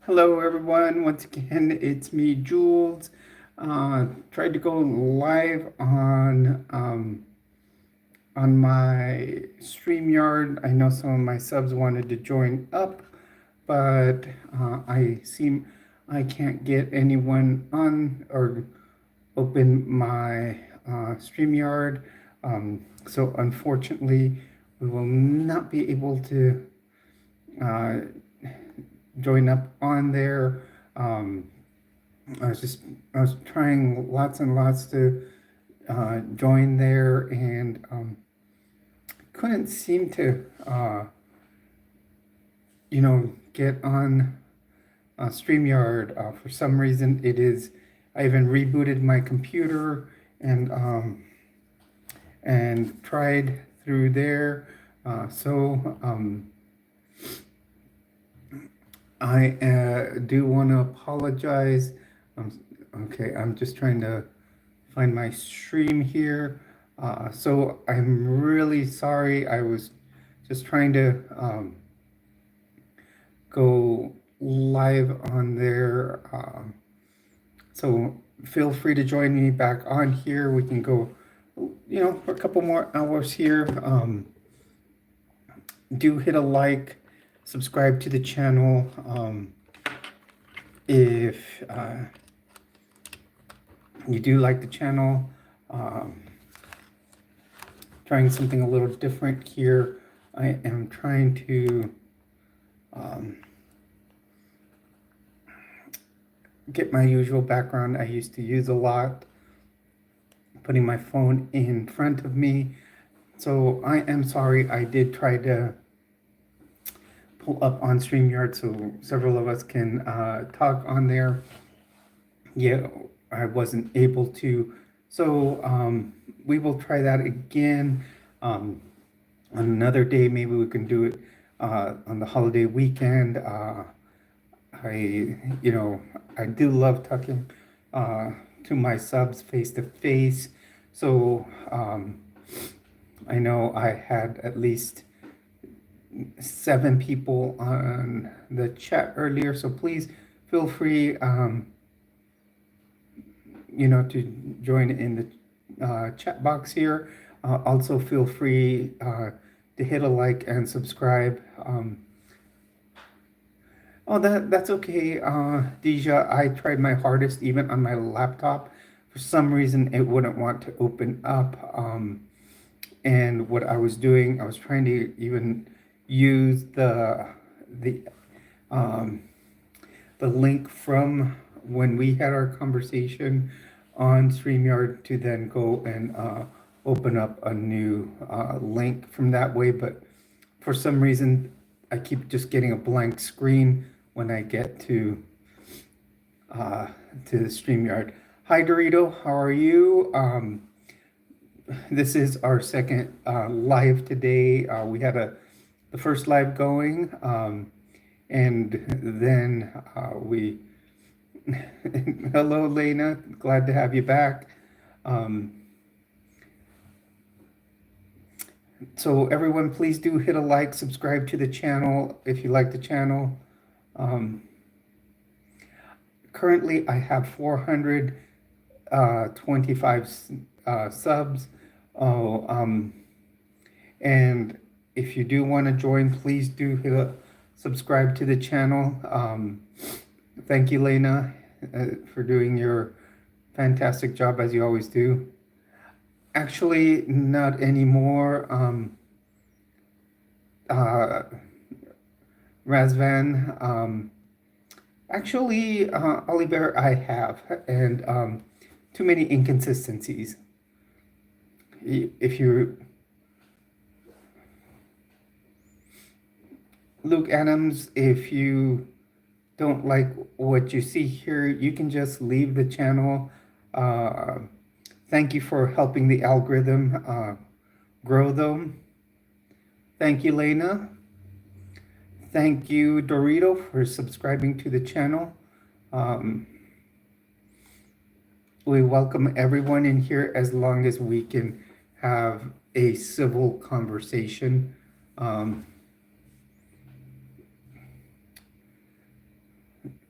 Hello, everyone. Once again, it's me, Jules. Tried to go live on my StreamYard. I know some of my subs wanted to join up, but I can't get anyone on or open my StreamYard. So unfortunately, we will not be able to uh, join up on there. Um, I was trying lots and lots to join there and couldn't seem to, get on StreamYard. For some reason, I even rebooted my computer and tried through there. I do want to apologize. Okay, I'm just trying to find my stream here. So I'm really sorry. I was just trying to go live on there. So feel free to join me back on here. We can go, for a couple more hours here. Do hit a like, subscribe to the channel. If you do like the channel, trying something a little different here. I am trying to get my usual background I used to use a lot, putting my phone in front of me. So I am sorry, I did try to pull up on StreamYard so several of us can talk on there. Yeah, I wasn't able to. So we will try that again on another day. Maybe we can do it on the holiday weekend. I do love talking to my subs face to face. So I know I had at least 7 people on the chat earlier. So please feel free, to join in the chat box here. Also feel free to hit a like and subscribe. Oh, that's okay, Deja. I tried my hardest even on my laptop. For some reason, it wouldn't want to open up. And what I was doing, I was trying to even use the um, the link from when we had our conversation on StreamYard to then go and open up a new link from that way. But for some reason, I keep just getting a blank screen when I get to the StreamYard. Hi, Dorito. How are you? This is our second live today. We had the first live going, and then we. Hello, Lena. Glad to have you back. So everyone, please do hit a like, subscribe to the channel if you like the channel. Currently, I have 425 subs. And if you do want to join, please do hit a subscribe to the channel. Thank you, Lena, for doing your fantastic job as you always do. Actually, not anymore. Razvan, actually, Oliver, I have, and too many inconsistencies. If you Luke Adams, if you don't like what you see here, you can just leave the channel. Thank you for helping the algorithm grow them. Thank you, Lena. Thank you, Dorito, for subscribing to the channel. We welcome everyone in here as long as we can have a civil conversation.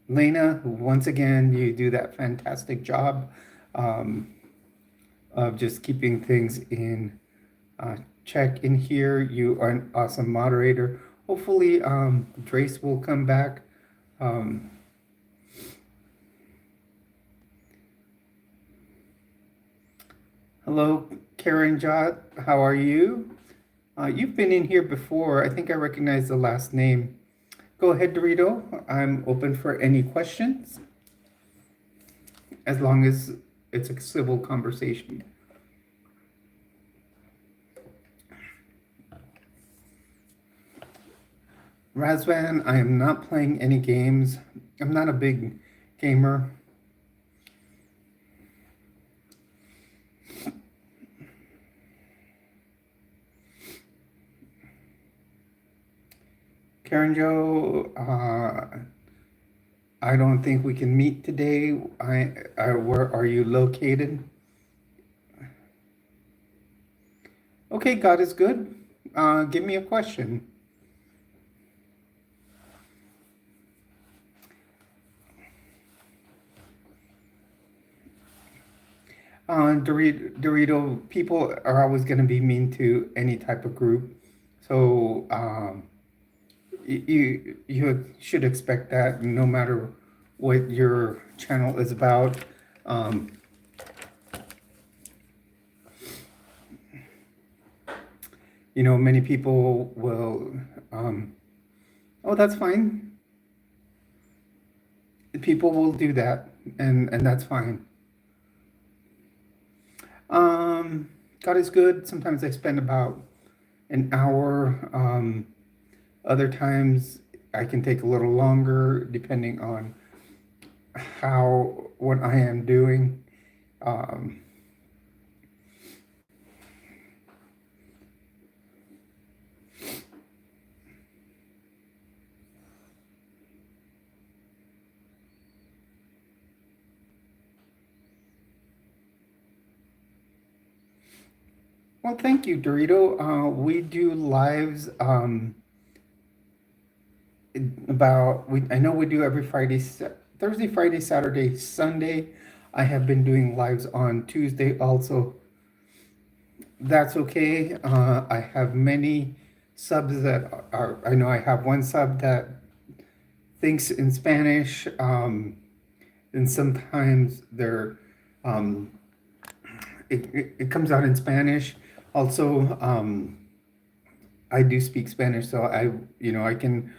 Lena, once again, you do that fantastic job um, of just keeping things in check in here. You are an awesome moderator. Hopefully, Drace will come back. Um, hello, Karen Jot. How are you? You've been in here before. I think I recognize the last name. Go ahead, Dorito. I'm open for any questions, as long as it's a civil conversation. Razvan, I am not playing any games. I'm not a big gamer. Karen Joe, I don't think we can meet today. Where are you located? Okay, God is good. Give me a question. Dorito, people are always going to be mean to any type of group. So you should expect that no matter what your channel is about. You know, many people will, oh, that's fine. People will do that, and that's fine. God is good. Sometimes I spend about an hour. Other times I can take a little longer, depending on what I am doing. Well, thank you, Dorito. We do lives I know we do every Friday, Thursday, Friday, Saturday, Sunday. I have been doing lives on Tuesday also. That's okay. I have many subs that I know I have one sub that thinks in Spanish, and sometimes it comes out in Spanish. Also, I do speak Spanish, so I can,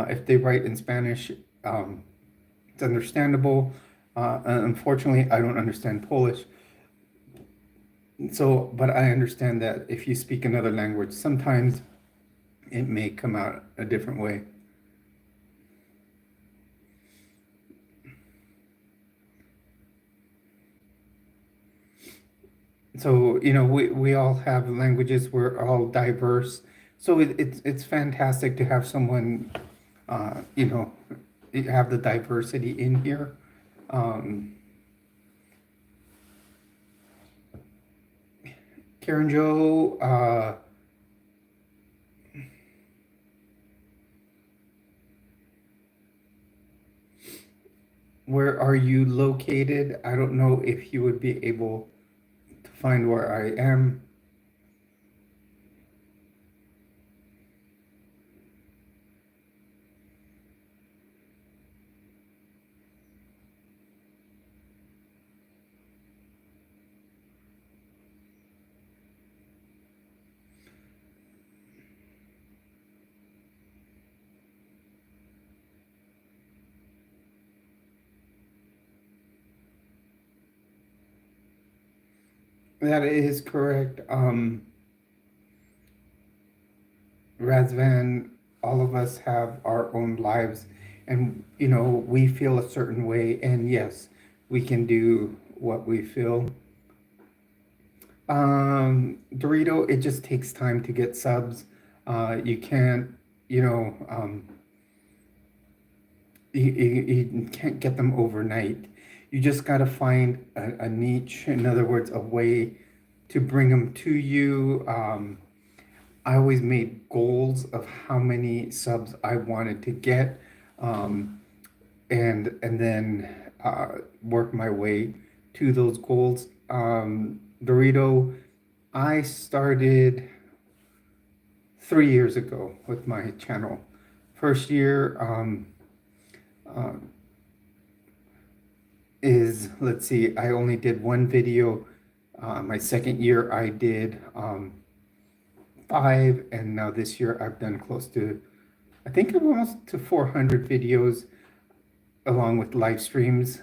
if they write in Spanish, it's understandable. Unfortunately, I don't understand Polish. So, but I understand that if you speak another language, sometimes it may come out a different way. So, we all have languages, we're all diverse. So it's fantastic to have someone, have the diversity in here. Karen Jo, where are you located? I don't know if you would be able to find where I am. That is correct. Razvan, all of us have our own lives, and we feel a certain way, and yes, we can do what we feel. Dorito, it just takes time to get subs. You can't, you can't get them overnight. You just got to find a niche, in other words, a way to bring them to you. I always made goals of how many subs I wanted to get. and then work my way to those goals. Dorito, I started 3 years ago with my channel. First year uh, is, let's see, I only did one video. My second year I did 5, and now this year I've done close to, I think almost to 400 videos along with live streams.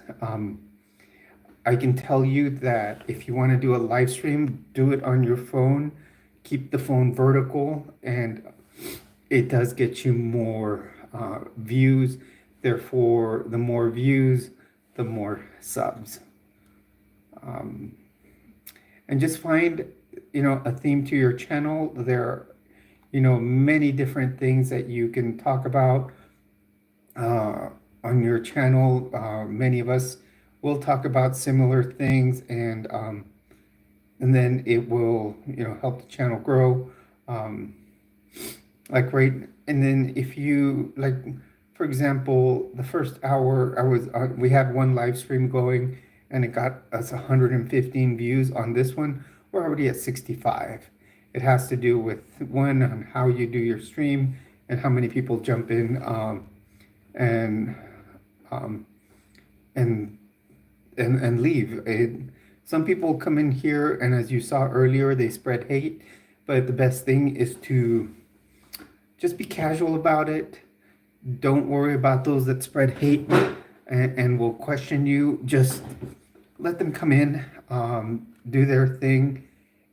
I can tell you that if you want to do a live stream, do it on your phone. Keep the phone vertical, and it does get you more views. Therefore, the more views, the more subs. And just find, a theme to your channel. There are, many different things that you can talk about on your channel. Many of us will talk about similar things, and then it will, help the channel grow. Like right, and then if you like, for example, the first hour we had one live stream going, and it got us 115 views. On this one, we're already at 65. It has to do with, one, on how you do your stream and how many people jump in, and um, and and leave. Some people come in here, and as you saw earlier, they spread hate. But the best thing is to just be casual about it. Don't worry about those that spread hate and will question you. Just let them come in, do their thing,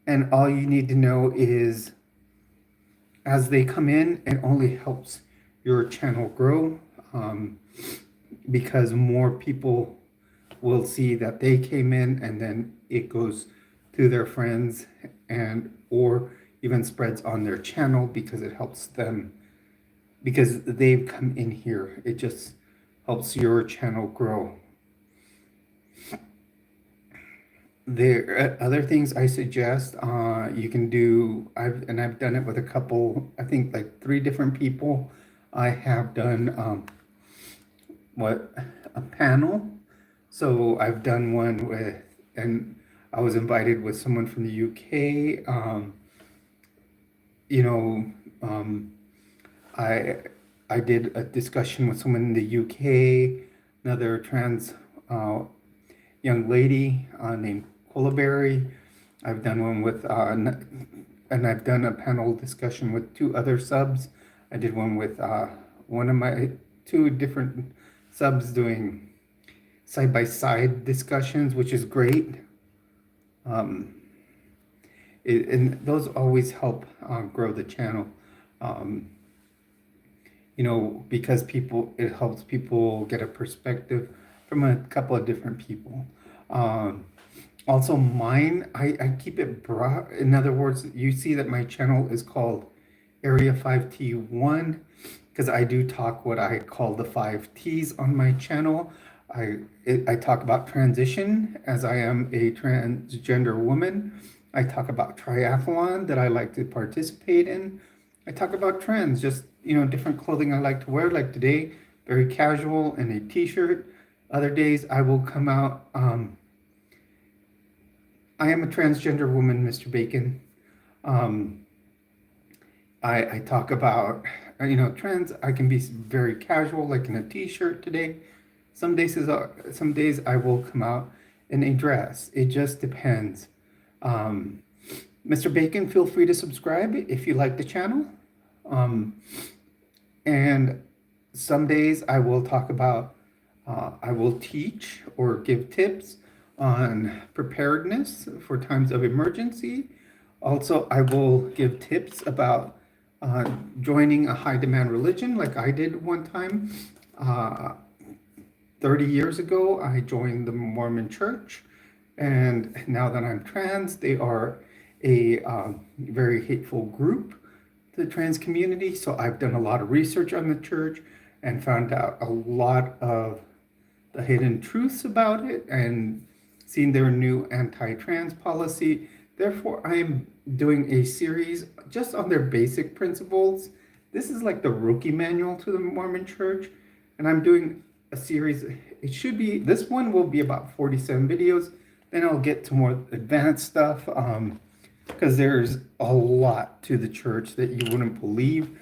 and all you need to know is, as they come in, it only helps your channel grow, because more people will see that they came in, and then it goes to their friends, and or even spreads on their channel because it helps them, because they've come in here. It just helps your channel grow. There are other things I suggest you can do. I've done it with a couple, I think like 3 different people. I have done a panel. So I've done one with, and I was invited with someone from the UK. I did a discussion with someone in the UK, another trans young lady named Berry. I've done one with, and I've done a panel discussion with 2 other subs. I did one with one of my 2 different subs doing side-by-side discussions, which is great. And those always help grow the channel. Because it helps people get a perspective from a couple of different people. Also mine, I keep it broad. In other words, you see that my channel is called Area 5T1 because I do talk what I call the 5 T's on my channel. I talk about transition, as I am a transgender woman. I talk about triathlon that I like to participate in. I talk about trends, just, different clothing I like to wear. Like today, very casual and a t-shirt. Other days I will come out, I am a transgender woman, Mr. Bacon. I talk about, trends. I can be very casual, like in a t-shirt today. Some days I will come out in a dress. It just depends. Mr. Bacon, feel free to subscribe if you like the channel. And some days I will talk about, I will teach or give tips on preparedness for times of emergency. Also, I will give tips about joining a high demand religion like I did one time. 30 years ago, I joined the Mormon Church, and now that I'm trans, they are a very hateful group, the trans community. So I've done a lot of research on the church and found out a lot of the hidden truths about it and seen their new anti-trans policy. Therefore, I'm doing a series just on their basic principles. This is like the rookie manual to the Mormon Church, and I'm doing a series. It should be, this one will be about 47 videos. Then I'll get to more advanced stuff, because there's a lot to the church that you wouldn't believe.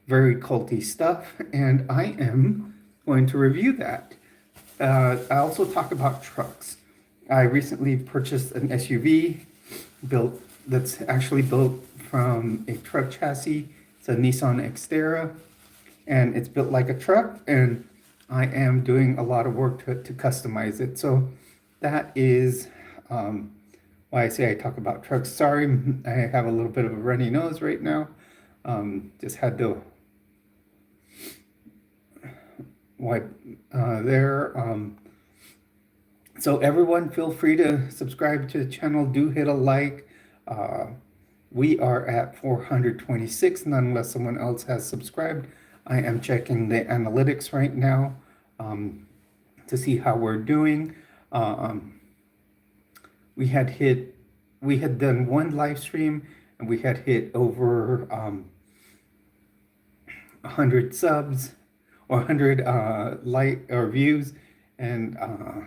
Very culty stuff, and I am going to review that. I also talk about trucks. I recently purchased an SUV that's actually built from a truck chassis. It's a Nissan Xterra, and it's built like a truck, and I am doing a lot of work to customize it. So that is why I say I talk about trucks. Sorry, I have a little bit of a runny nose right now. Just had to wipe there. So everyone, feel free to subscribe to the channel. Do hit a like. We are at 426, not unless someone else has subscribed. I am checking the analytics right now to see how we're doing. We had done one live stream, and we had hit over 100 subs or 100 like or views, and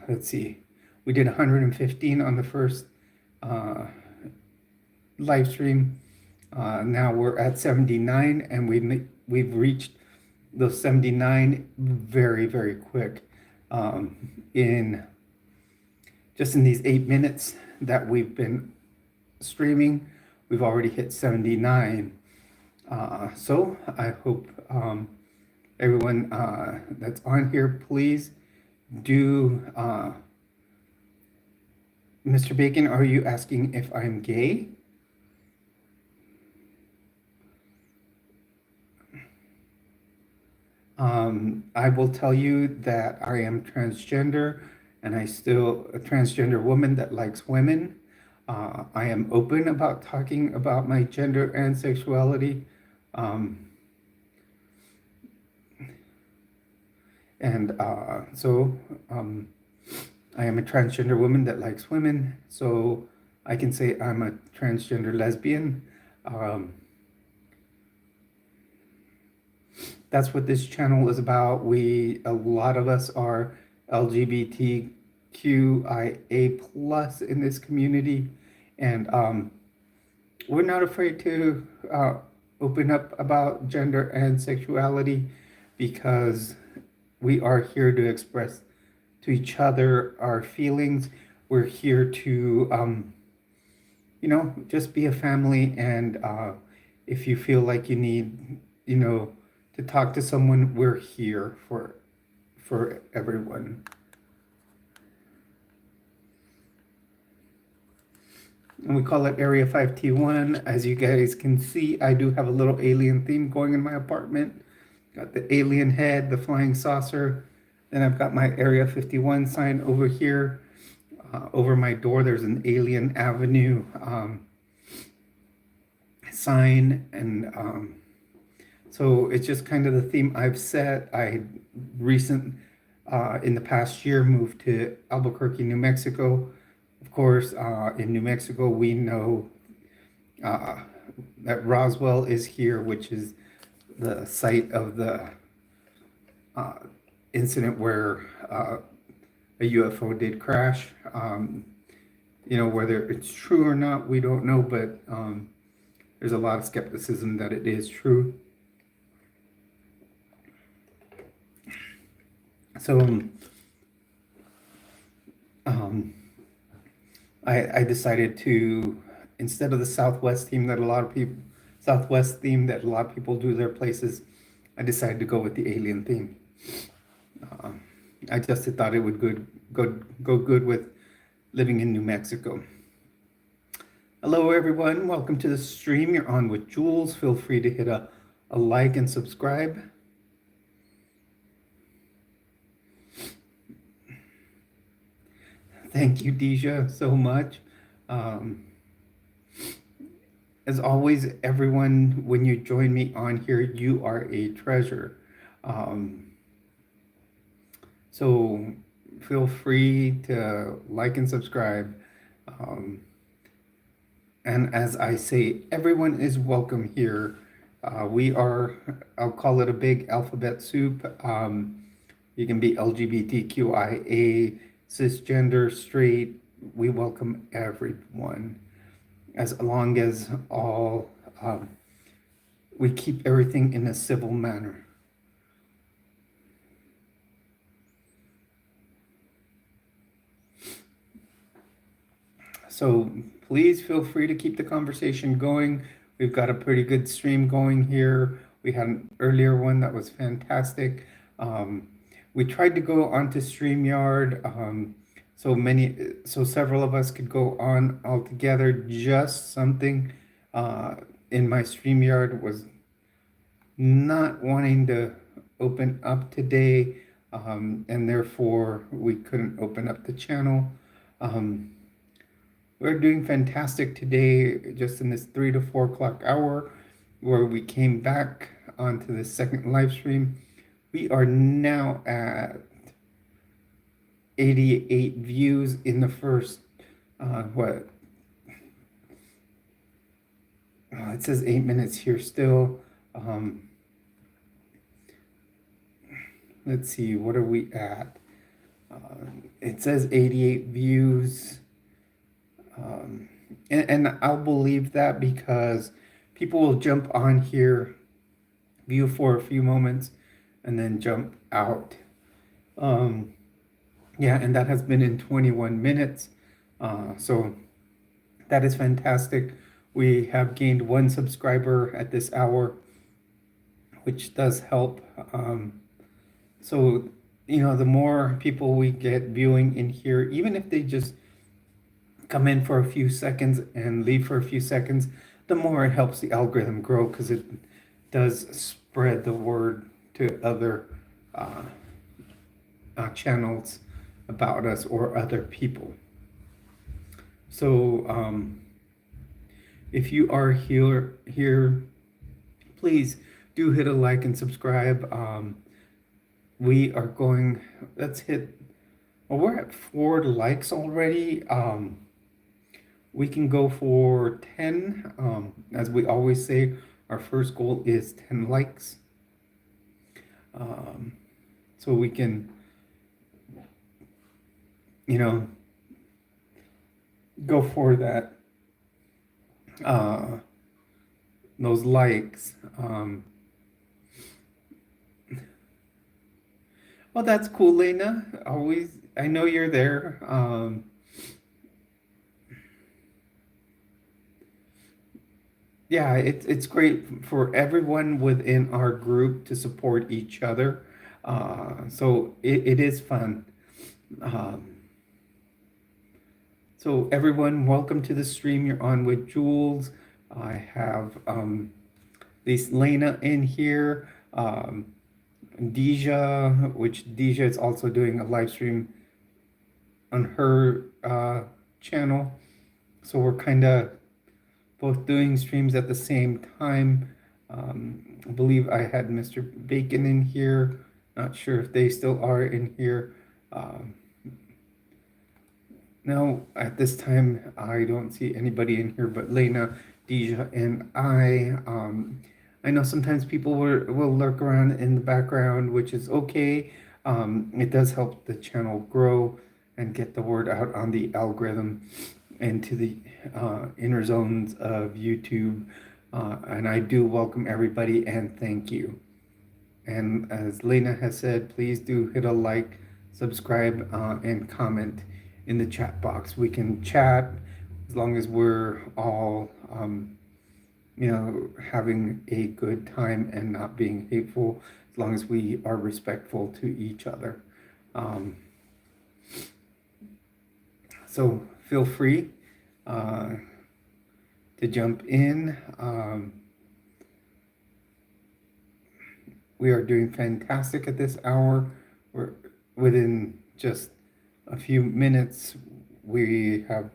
let's see, we did 115 on the first live stream. Now we're at 79, and we've reached those 79 very, very quick. In these 8 minutes that we've been streaming, we've already hit 79. So I hope everyone that's on here, please do. Mr. Bacon, are you asking if I'm gay? I will tell you that I am transgender, and I still a transgender woman that likes women. I am open about talking about my gender and sexuality. So I am a transgender woman that likes women, so I can say I'm a transgender lesbian. That's what this channel is about. A lot of us are LGBTQIA plus in this community, and we're not afraid to open up about gender and sexuality, because we are here to express to each other our feelings. We're here to just be a family, and if you feel like you need to talk to someone, we're here for everyone. And we call it Area 5T1. As you guys can see, I do have a little alien theme going in my apartment. Got the alien head, the flying saucer. Then I've got my Area 51 sign over here. Over my door, there's an Alien Avenue sign, and so it's just kind of the theme I've set. In the past year, moved to Albuquerque, New Mexico. Of course, in New Mexico, we know that Roswell is here, which is the site of the incident where a UFO did crash. Whether it's true or not, we don't know, but there's a lot of skepticism that it is true. So I decided to, instead of the Southwest theme that a lot of people do their places, I decided to go with the alien theme. I just thought it would go good with living in New Mexico. Hello everyone, welcome to the stream. You're on with Jules. Feel free to hit a like and subscribe. Thank you, Deja, so much. As always, everyone, when you join me on here, you are a treasure. So feel free to like and subscribe. And as I say, everyone is welcome here. I'll call it a big alphabet soup. You can be LGBTQIA, cisgender, straight. We welcome everyone, as long as all we keep everything in a civil manner. So please feel free to keep the conversation going. We've got a pretty good stream going here. We had an earlier one that was fantastic. We tried to go onto StreamYard, so several of us could go on all together. Just something in my StreamYard was not wanting to open up today, and therefore we couldn't open up the channel. We're doing fantastic today, just in this 3 to 4 o'clock hour, where we came back onto the second live stream. We are now at 88 views in the first, it says 8 minutes here still. Let's see, what are we at? It says 88 views. And I'll believe that because people will jump on here, view for a few moments, and then jump out. Yeah, and that has been in 21 minutes. So that is fantastic. We have gained 1 subscriber at this hour, which does help. So, the more people we get viewing in here, even if they just come in for a few seconds and leave for a few seconds, the more it helps the algorithm grow, because it does spread the word to other channels about us or other people. So if you are here, please do hit a like and subscribe. We are going, we're at 4 likes already. We can go for 10. As we always say, our first goal is 10 likes. So we can, go for that, those likes. Well, that's cool, Lena. I know you're there. Yeah, it's great for everyone within our group to support each other. So it is fun. So everyone, welcome to the stream. You're on with Jules. I have this Lena in here. Deja, which Deja is also doing a live stream on her channel. So we're kind of both doing streams at the same time. I believe I had Mr. Bacon in here. Not sure if they still are in here. No, at this time, I don't see anybody in here but Lena, Deja, and I. I know sometimes people will lurk around in the background, which is okay. It does help the channel grow and get the word out on the algorithm and to the inner zones of YouTube. And I do welcome everybody and thank you. And as Lena has said, please do hit a like, subscribe, and comment in the chat box. We can chat as long as we're all, having a good time and not being hateful, as long as we are respectful to each other. So feel free to jump in. We are doing fantastic at this hour. We're within just a few minutes. We have,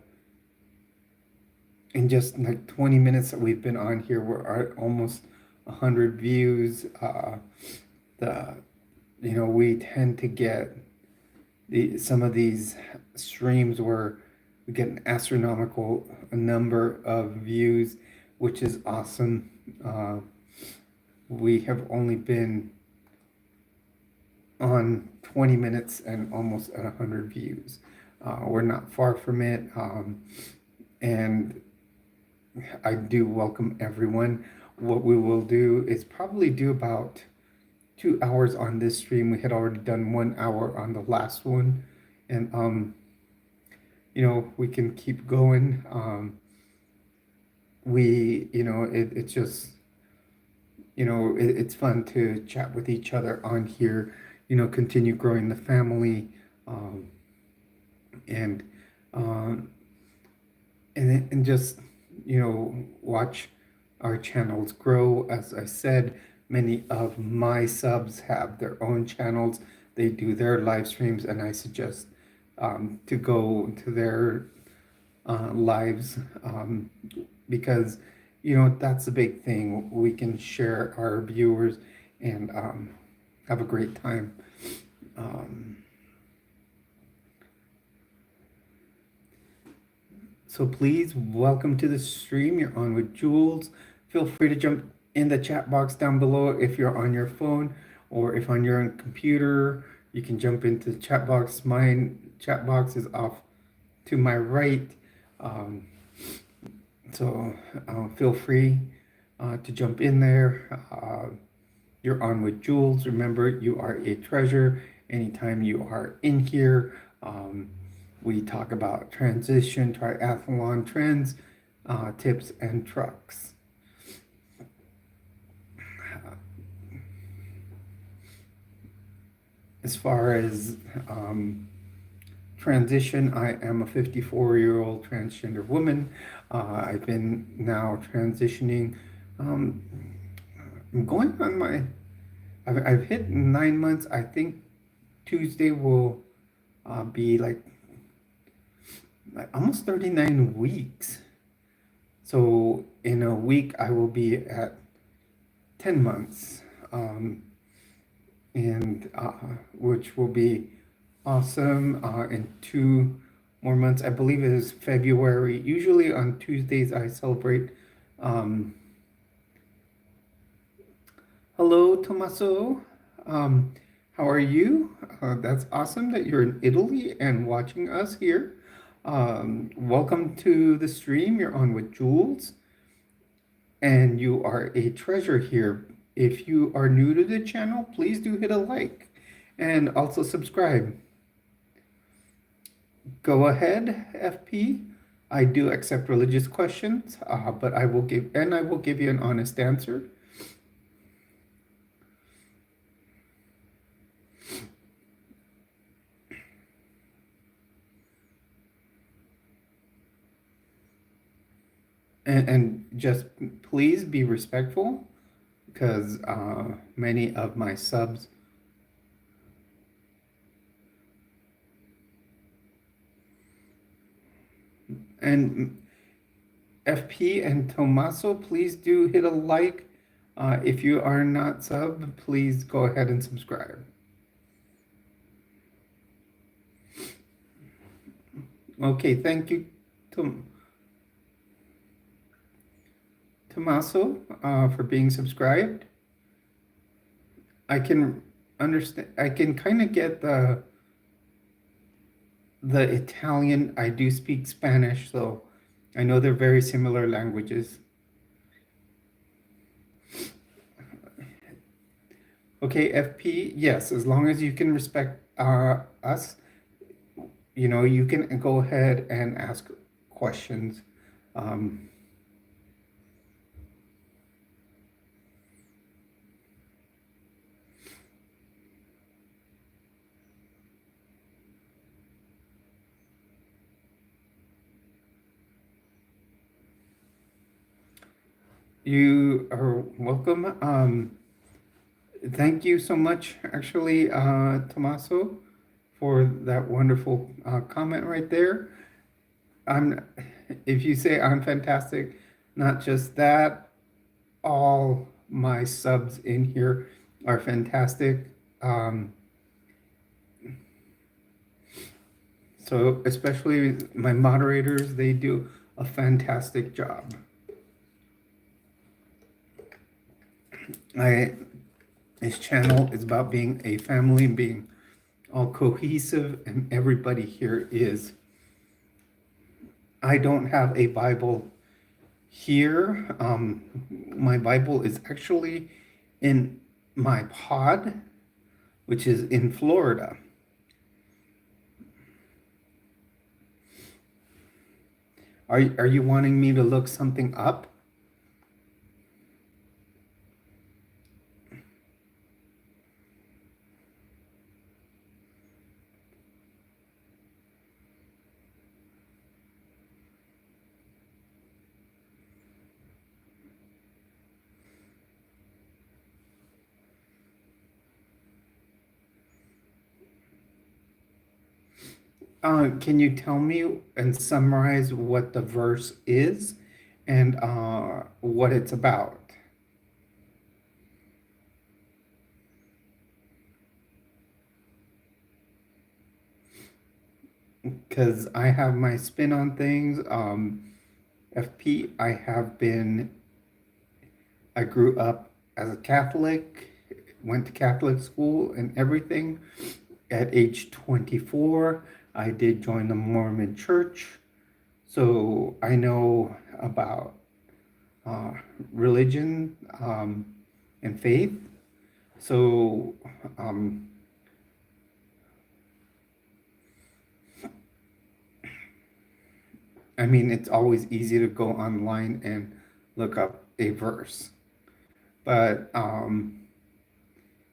in just like 20 minutes that we've been on here, we're at almost 100 views. We tend to get some of these streams where we get an astronomical number of views, which is awesome. We have only been on 20 minutes and almost at 100 views. We're not far from it, and I do welcome everyone. What we will do is probably do about 2 hours on this stream. We had already done 1 hour on the last one, and we can keep going. It's just, it's fun to chat with each other on here, continue growing the family, um, and um, and just, watch our channels grow. As I said, many of my subs have their own channels. They do their live streams, and I suggest to go to their lives, because that's the big thing. We can share our viewers and have a great time. So please, welcome to the stream. You're on with Jules. Feel free to jump in the chat box down below if you're on your phone, or if on your computer, you can jump into the chat box. My chat box is off to my right. So feel free to jump in there. You're on with Jules. Remember, you are a treasure anytime you are in here. We talk about transition, triathlon trends, tips, and trucks. As far as transition, I am a 54-year-old transgender woman. I've been now transitioning. I'm going on I've hit 9 months. I think Tuesday will be like almost 39 weeks. So in a week, I will be at 10 months, and which will be awesome. In 2 more months, I believe it is February. Usually on Tuesdays, I celebrate. Hello, Tommaso. How are you? That's awesome that you're in Italy and watching us here. Welcome to the stream. You're on with Jules, and you are a treasure here. If you are new to the channel, please do hit a like and also subscribe. Go ahead, FP. I do accept religious questions, but I will give you an honest answer. And just please be respectful, because many of my subs and FP and Tommaso, please do hit a like. If you are not sub, please go ahead and subscribe. Okay, thank you, Tommaso, for being subscribed. I can understand. I can kind of get the Italian. I do speak Spanish, so I know they're very similar languages. Okay, FP, yes, as long as you can respect us, you can go ahead and ask questions. You are welcome. Thank you so much, actually, Tommaso, for that wonderful comment right there. If you say I'm fantastic, not just that, all my subs in here are fantastic. So especially my moderators, they do a fantastic job. This channel is about being a family, being all cohesive, and everybody here is. I don't have a Bible here. My Bible is actually in my pod, which is in Florida. Are you wanting me to look something up? Can you tell me and summarize what the verse is and what it's about? Because I have my spin on things. FP, I grew up as a Catholic, went to Catholic school and everything. At age 24, I did join the Mormon church. So I know about uh, religion and faith. So um, I mean, it's always easy to go online and look up a verse. But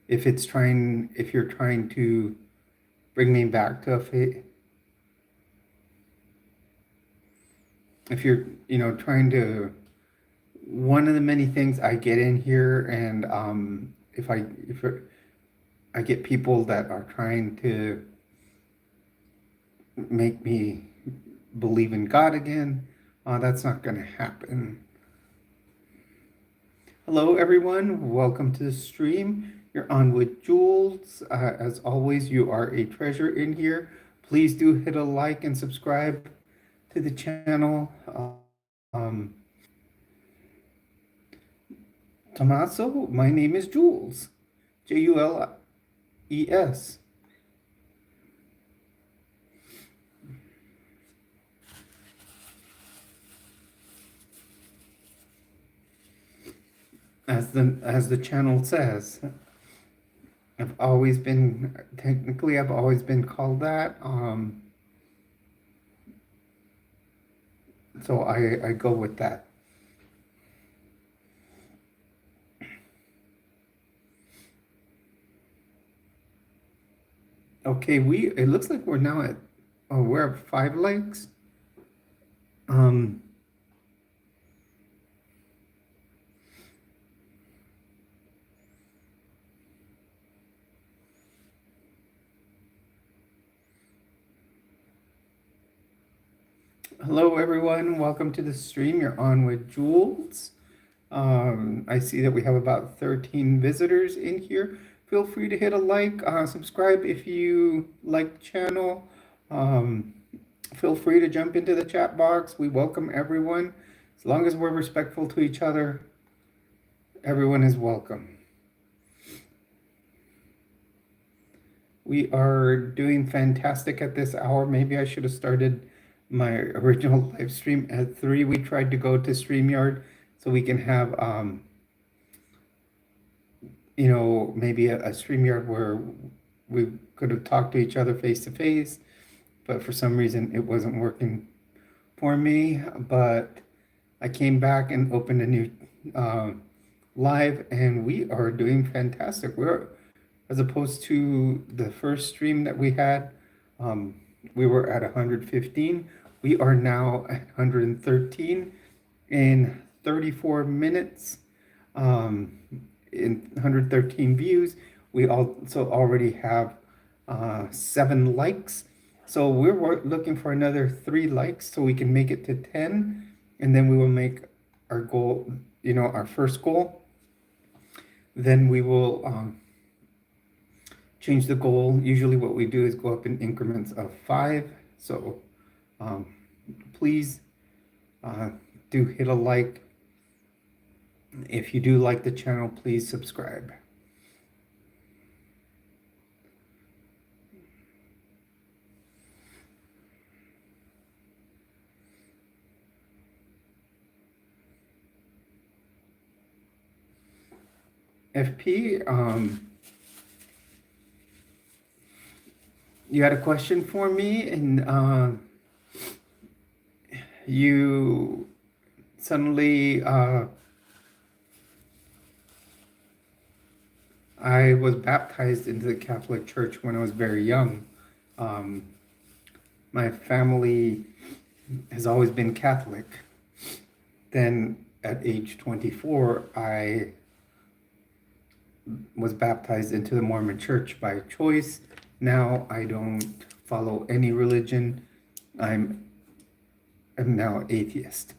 if you're trying to bring me back to a faith, if you're, trying to, one of the many things I get in here, and if I get people that are trying to make me believe in God again, that's not going to happen. Hello, everyone. Welcome to the stream. You're on with Jules. As always, you are a treasure in here. Please do hit a like and subscribe to the channel. Tommaso, my name is Jules. Jules. As the channel says. I've always been called that. So I go with that. Okay, it looks like we're now at we're at 5 likes. Hello everyone, welcome to the stream. You're on with Jules. I see that we have about 13 visitors in here. Feel free to hit a like, subscribe if you like the channel. Feel free to jump into the chat box. We welcome everyone. As long as we're respectful to each other, everyone is welcome. We are doing fantastic at this hour. Maybe I should have started my original live stream at 3. We tried to go to StreamYard so we can have, maybe a StreamYard where we could have talked to each other face to face, but for some reason it wasn't working for me. But I came back and opened a new live, and we are doing fantastic. As opposed to the first stream that we had, we were at 115. We are now at 113 in 34 minutes, in 113 views. We also already have 7 likes. So we're looking for another 3 likes so we can make it to 10. And then we will make our goal, our first goal. Then we will change the goal. Usually what we do is go up in increments of 5. So please do hit a like. If you do like the channel, please subscribe. FP, you had a question for me, and you suddenly, I was baptized into the Catholic Church when I was very young. Um, my family has always been Catholic. Then at age 24, I was baptized into the Mormon Church by choice. Now I don't follow any religion. I'm now atheist.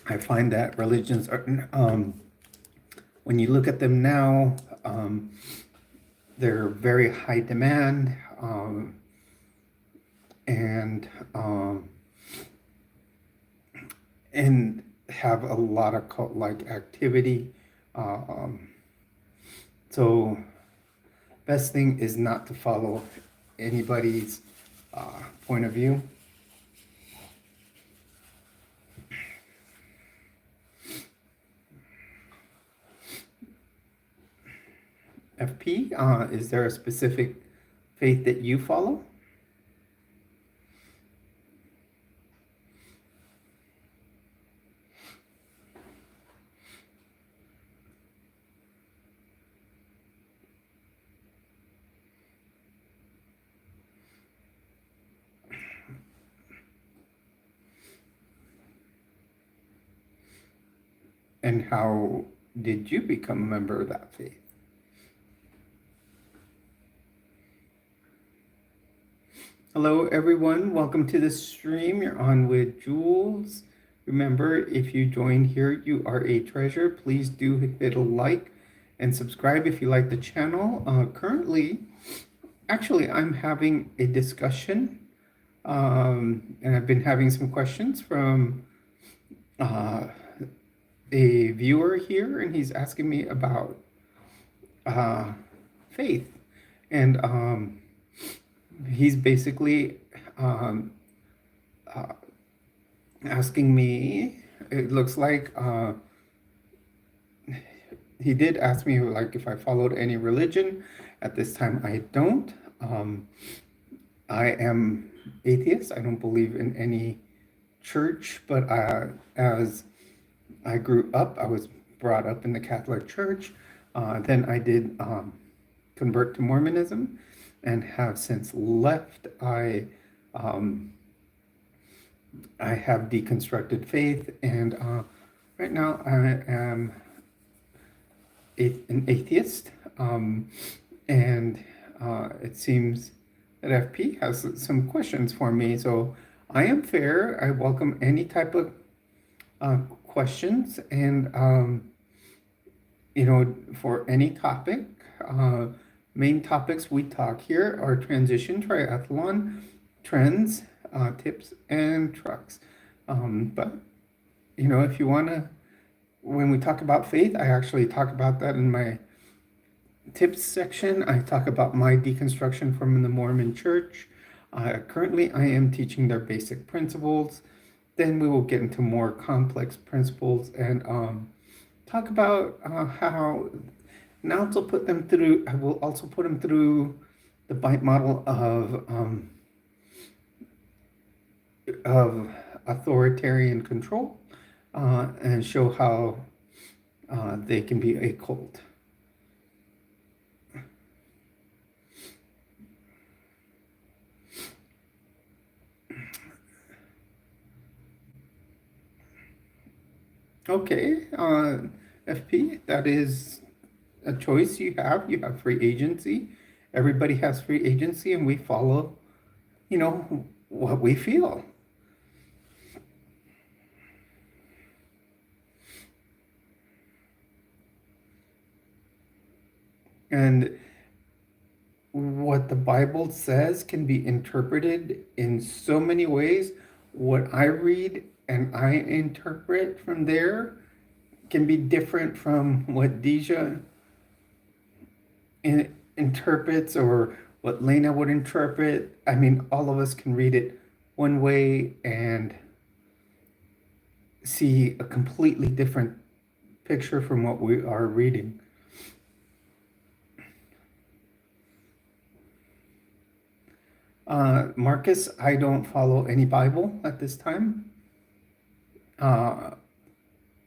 I find that religions are, when you look at them now, they're very high demand, and have a lot of cult-like activity. So best thing is not to follow anybody's point of view. FP, is there a specific faith that you follow? And how did you become a member of that faith? Hello, everyone. Welcome to the stream. You're on with Jules. Remember, if you join here, you are a treasure. Please do hit a like and subscribe if you like the channel. Currently, actually, I'm having a discussion, and I've been having some questions from a viewer here, and he's asking me about faith. And he's basically asking me, it looks like he did ask me like if I followed any religion. At this time, I don't. I am atheist. I don't believe in any church, but as I grew up, I was brought up in the Catholic Church. Then I did convert to Mormonism and have since left. I have deconstructed faith, and right now I am an atheist, and it seems that FP has some questions for me. So I am fair. I welcome any type of questions, and for any topic. Main topics we talk here are transition, triathlon, trends, tips, and trucks. But if you want to, when we talk about faith, I actually talk about that in my tips section. I talk about my deconstruction from the Mormon Church. Currently, I am teaching their basic principles. Then we will get into more complex principles and talk about how. And I will also put them through the bite model of authoritarian control, and show how they can be a cult. Okay, FP, that is a choice you have. You have free agency. Everybody has free agency, and we follow, what we feel. And what the Bible says can be interpreted in so many ways. What I read and I interpret from there can be different from what Deja interprets or what Lena would interpret. I mean, all of us can read it one way and see a completely different picture from what we are reading. Marcus, I don't follow any Bible at this time. Uh,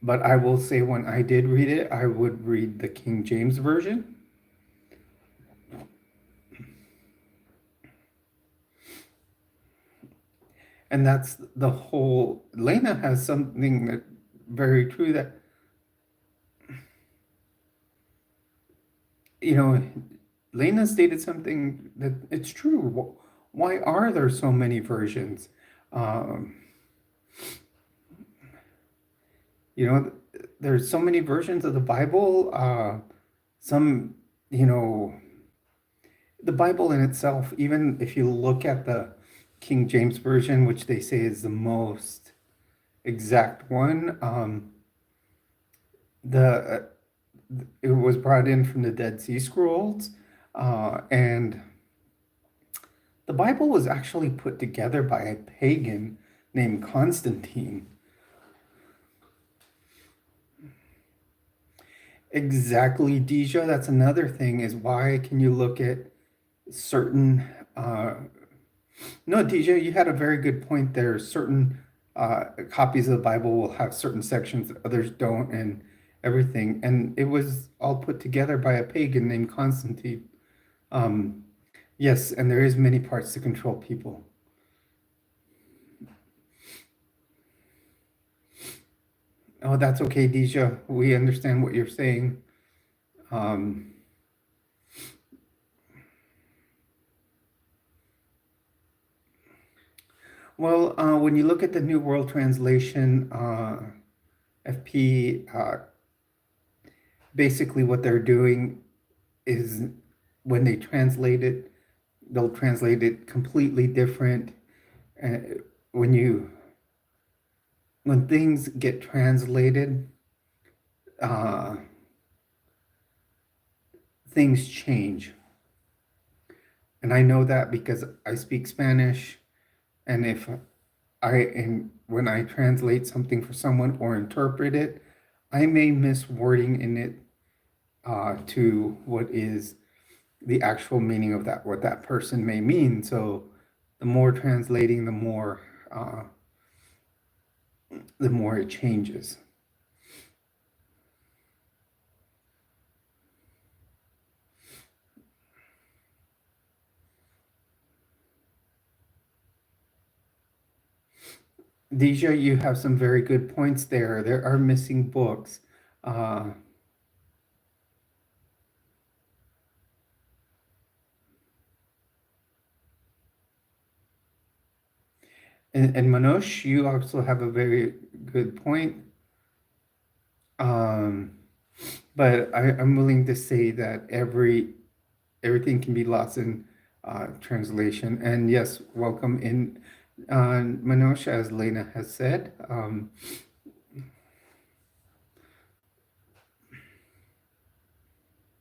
but I will say when I did read it, I would read the King James Version. And that's the whole. Lena has something that very true that, you know, Lena stated something that it's true. Why are there so many versions? Um, you know, there's so many versions of the Bible. Some, you know, the Bible in itself, even if you look at the King James Version, which they say is the most exact one, the it was brought in from the Dead Sea Scrolls, and the Bible was actually put together by a pagan named Constantine. Exactly, Deja. That's another thing is why can you look at certain no, Deja, you had a very good point there. Certain copies of the Bible will have certain sections that others don't and everything. And it was all put together by a pagan named Constantine. Um, yes, and there is many parts to control people. Oh, that's okay, Deja. We understand what you're saying. Um, well, when you look at the New World Translation, FP, basically what they're doing is when they translate it, they'll translate it completely different. Uh, when you when things get translated, uh, things change, and I know that because I speak Spanish, and if and when I translate something for someone or interpret it, I may miss wording in it to what is the actual meaning of that, what that person may mean. So, the more translating, the more it changes. Deja, you have some very good points there. There are missing books. Uh, and Manoj, you also have a very good point. Um, but I'm willing to say that everything can be lost in translation. And yes, welcome in Manoj, as Lena has said.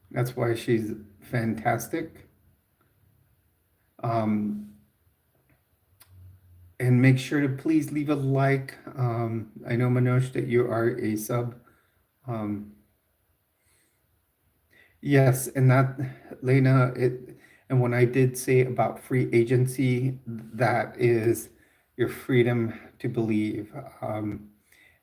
That's why she's fantastic. Um, and make sure to please leave a like. I know, Manoj, that you are a sub. Um, yes, and that, Lena, and when I did say about free agency, that is your freedom to believe.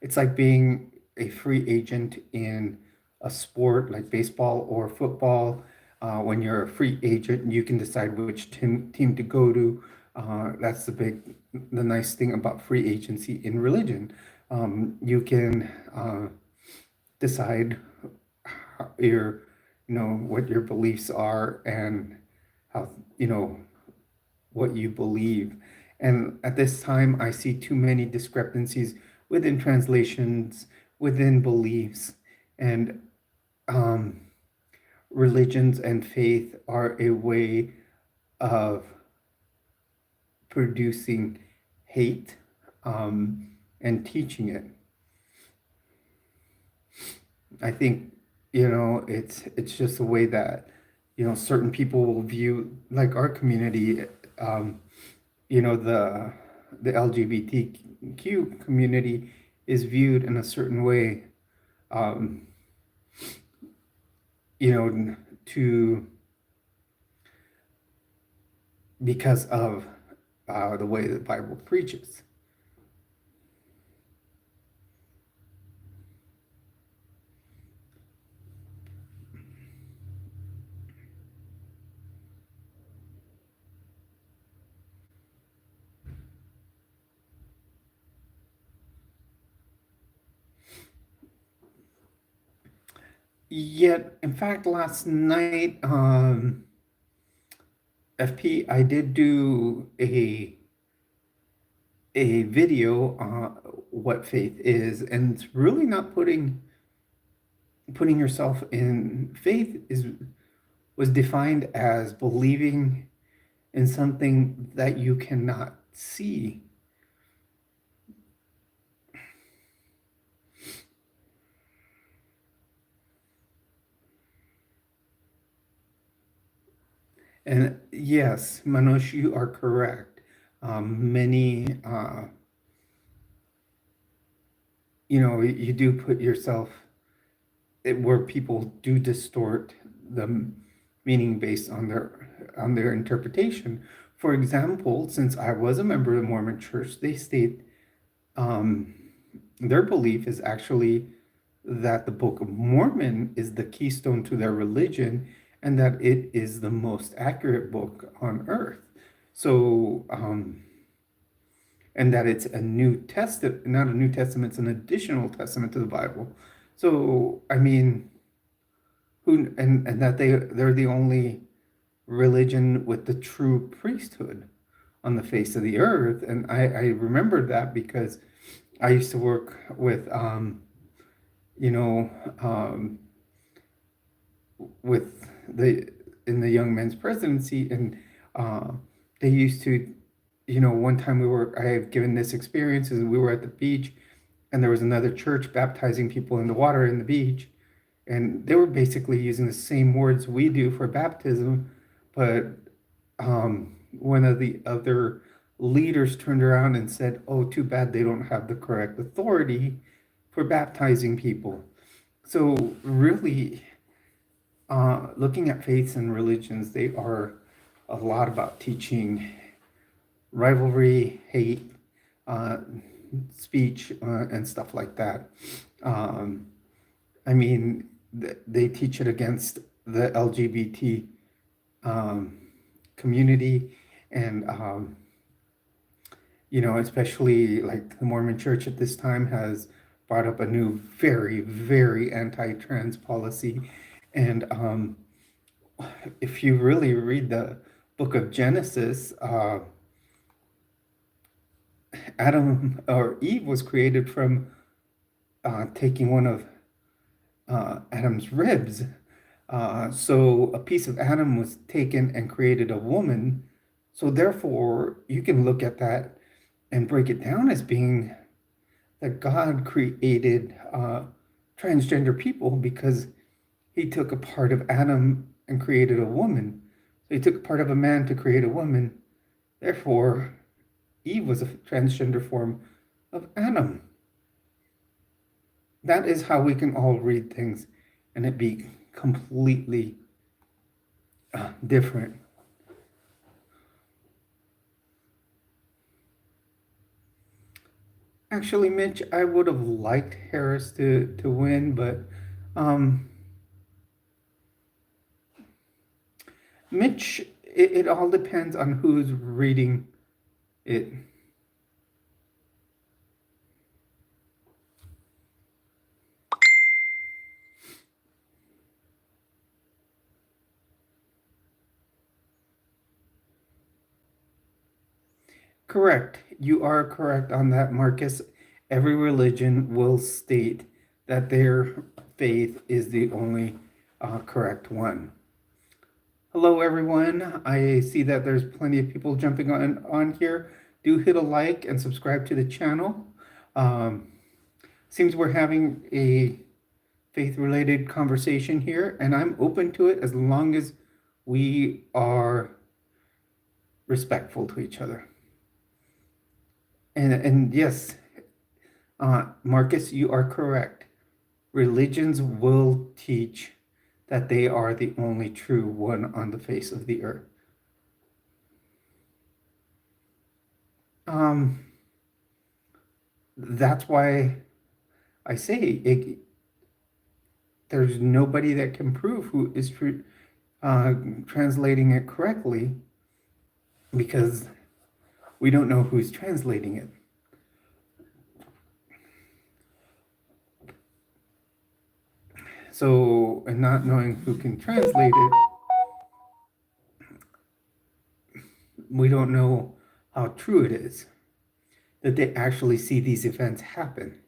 It's like being a free agent in a sport like baseball or football. When you're a free agent, you can decide which team to go to. That's the nice thing about free agency in religion. You can decide your, what your beliefs are and how, what you believe. And at this time, I see too many discrepancies within translations, within beliefs, and um, religions and faith are a way of producing hate and teaching it. I think, it's just a way that, certain people will view, like our community, the LGBTQ community is viewed in a certain way, um, you know, to because of the way the Bible preaches. Yet, in fact, last night, FP, I did do a video on what faith is, and it's really not putting yourself in faith is was defined as believing in something that you cannot see. And yes, Manoj, you are correct. Many, you do put yourself where people do distort the meaning based on their interpretation. For example, since I was a member of the Mormon Church, they state their belief is actually that the Book of Mormon is the keystone to their religion and that it is the most accurate book on earth. So, and that it's a New Testament, not a New Testament, it's an additional testament to the Bible. So, I mean, and that they're the only religion with the true priesthood on the face of the earth. And I remember that because I used to work with you know, with in the young men's presidency, and they used to, one time I have given this experience is we were at the beach, and there was another church baptizing people in the water in the beach, and they were basically using the same words we do for baptism, but one of the other leaders turned around and said, "Oh, too bad they don't have the correct authority for baptizing people." So really, looking at faiths and religions, they are a lot about teaching rivalry, hate, speech, and stuff like that. I mean, they teach it against the LGBT community, and especially like the Mormon Church at this time has brought up a new, very, very anti-trans policy. And if you really read the book of Genesis, Adam or Eve was created from taking one of Adam's ribs. So a piece of Adam was taken and created a woman. So therefore, you can look at that and break it down as being that God created transgender people because he took a part of Adam and created a woman. So he took a part of a man to create a woman. Therefore, Eve was a transgender form of Adam. That is how we can all read things and it be completely different. Actually, Mitch, I would have liked Harris to win, but Mitch, it all depends on who's reading it. Correct. You are correct on that, Marcus. Every religion will state that their faith is the only correct one. Hello, everyone. I see that there's plenty of people jumping on here. Do hit a like and subscribe to the channel. Seems we're having a faith-related conversation here, and I'm open to it as long as we are respectful to each other. And yes, Marcus, you are correct. Religions will teach that they are the only true one on the face of the earth. Um, that's why I say there's nobody that can prove who is translating it correctly because we don't know who's translating it. So, and not knowing who can translate it, we don't know how true it is that they actually see these events happen.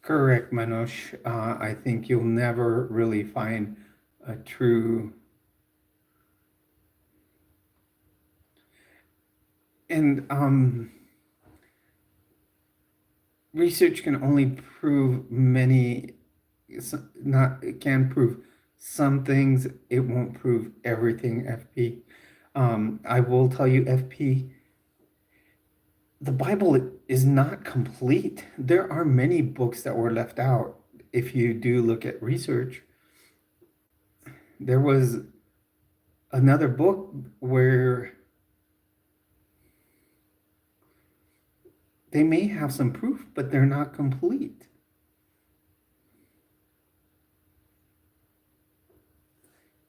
Correct, Manoj. I think you'll never really find a true, and research can only prove many, not, it can prove some things, it won't prove everything, FP. I will tell you, FP, the Bible is not complete. There are many books that were left out. If you do look at research, there was another book where they may have some proof, but they're not complete.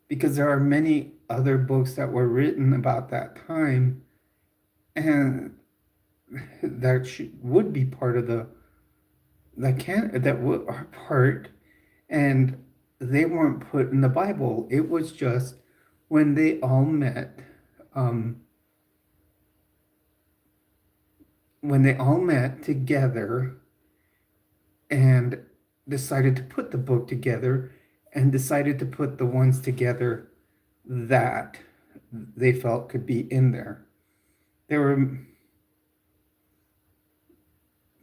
Because there are many other books that were written about that time and that would be part of the that are part, and they weren't put in the Bible. It was just when they all met, when they all met together and decided to put the book together and decided to put the ones together that they felt could be in there. There were,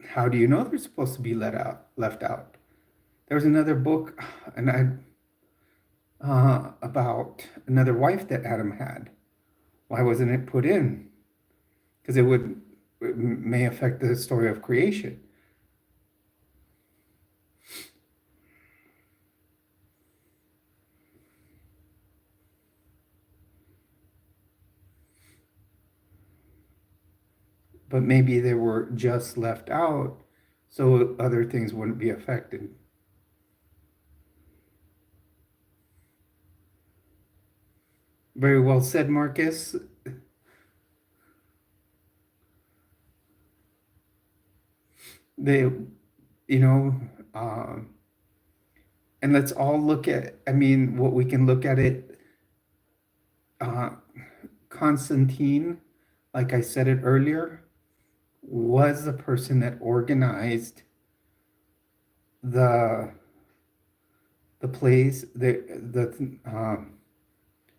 how do you know they're supposed to be left out? There was another book, and about another wife that Adam had. Why wasn't it put in? Because it may affect the story of creation. But maybe they were just left out so other things wouldn't be affected. Very well said, Marcus. They, you know, and let's all look at, I mean, what we can look at it. Constantine, like I said it earlier, was the person that organized the place,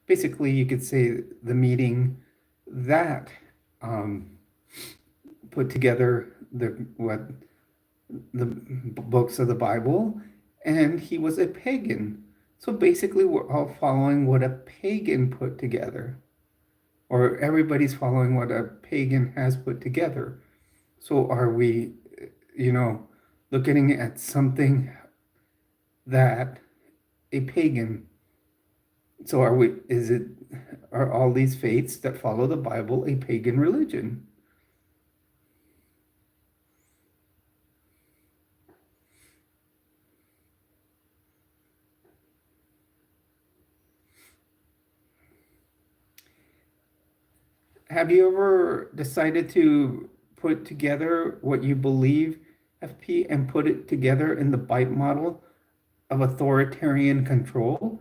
basically you could say the meeting that put together the books of the Bible, and he was a pagan. So basically, we're all following what a pagan put together, or everybody's following what a pagan has put together. So are we, looking at something that a pagan? So are all these faiths that follow the Bible a pagan religion? Have you ever decided to put together what you believe, FP, and put it together in the BITE model of authoritarian control?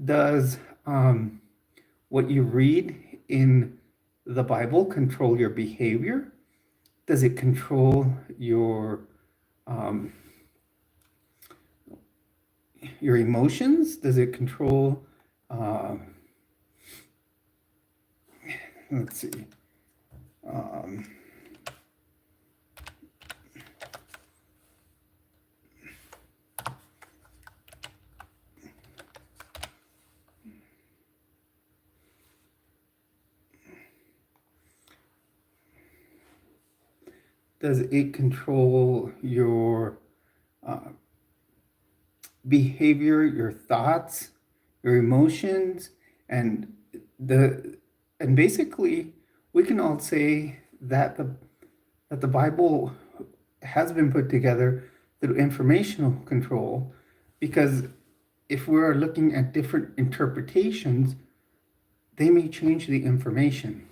Does what you read in the Bible control your behavior? Does it control your emotions? Does it control let's see. Um, does it control your behavior, your thoughts, your emotions, and the and basically we can all say that the Bible has been put together through informational control, because if we're looking at different interpretations, they may change the information.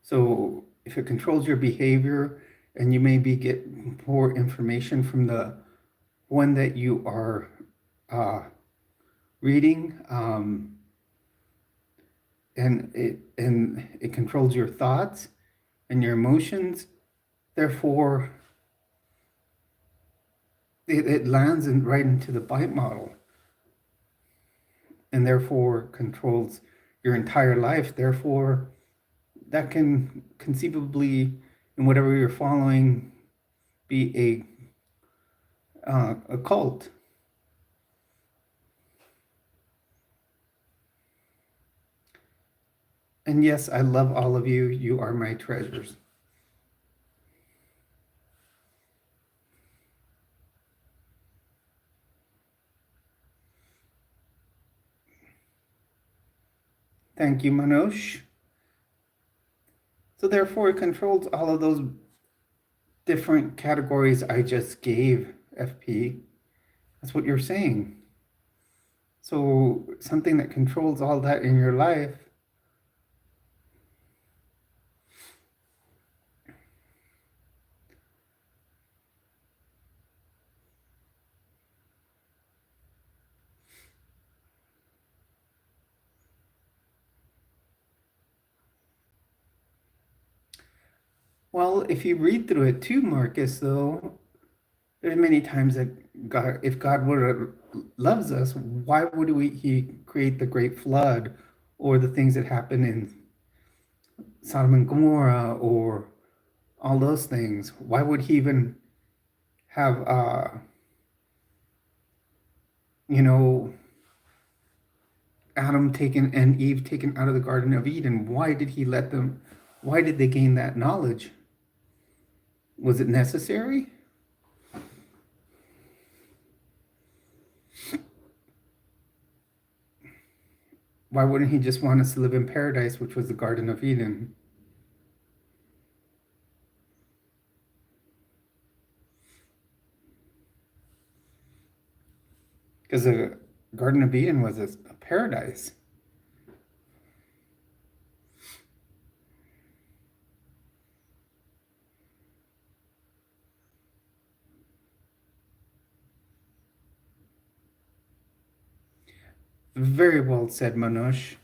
So if it controls your behavior and you maybe get more information from the one that you are reading, and it controls your thoughts and your emotions, therefore it lands right into the bite model, and therefore controls your entire life. Therefore, that can conceivably, in whatever you're following, be a cult. And yes, I love all of you. You are my treasures. Thank you, Manoj. So therefore, it controls all of those different categories I just gave, FP. That's what you're saying. So something that controls all that in your life. Well, if you read through it too, Marcus, though, there's many times that God, if God would loves us, why would he create the great flood or the things that happen in Sodom and Gomorrah or all those things? Why would he even have you know, Adam taken and Eve taken out of the Garden of Eden? Why did he let them? Why did they gain that knowledge? Was it necessary? Why wouldn't he just want us to live in paradise, which was the Garden of Eden? Because the Garden of Eden was a paradise. Very well said, Manoj.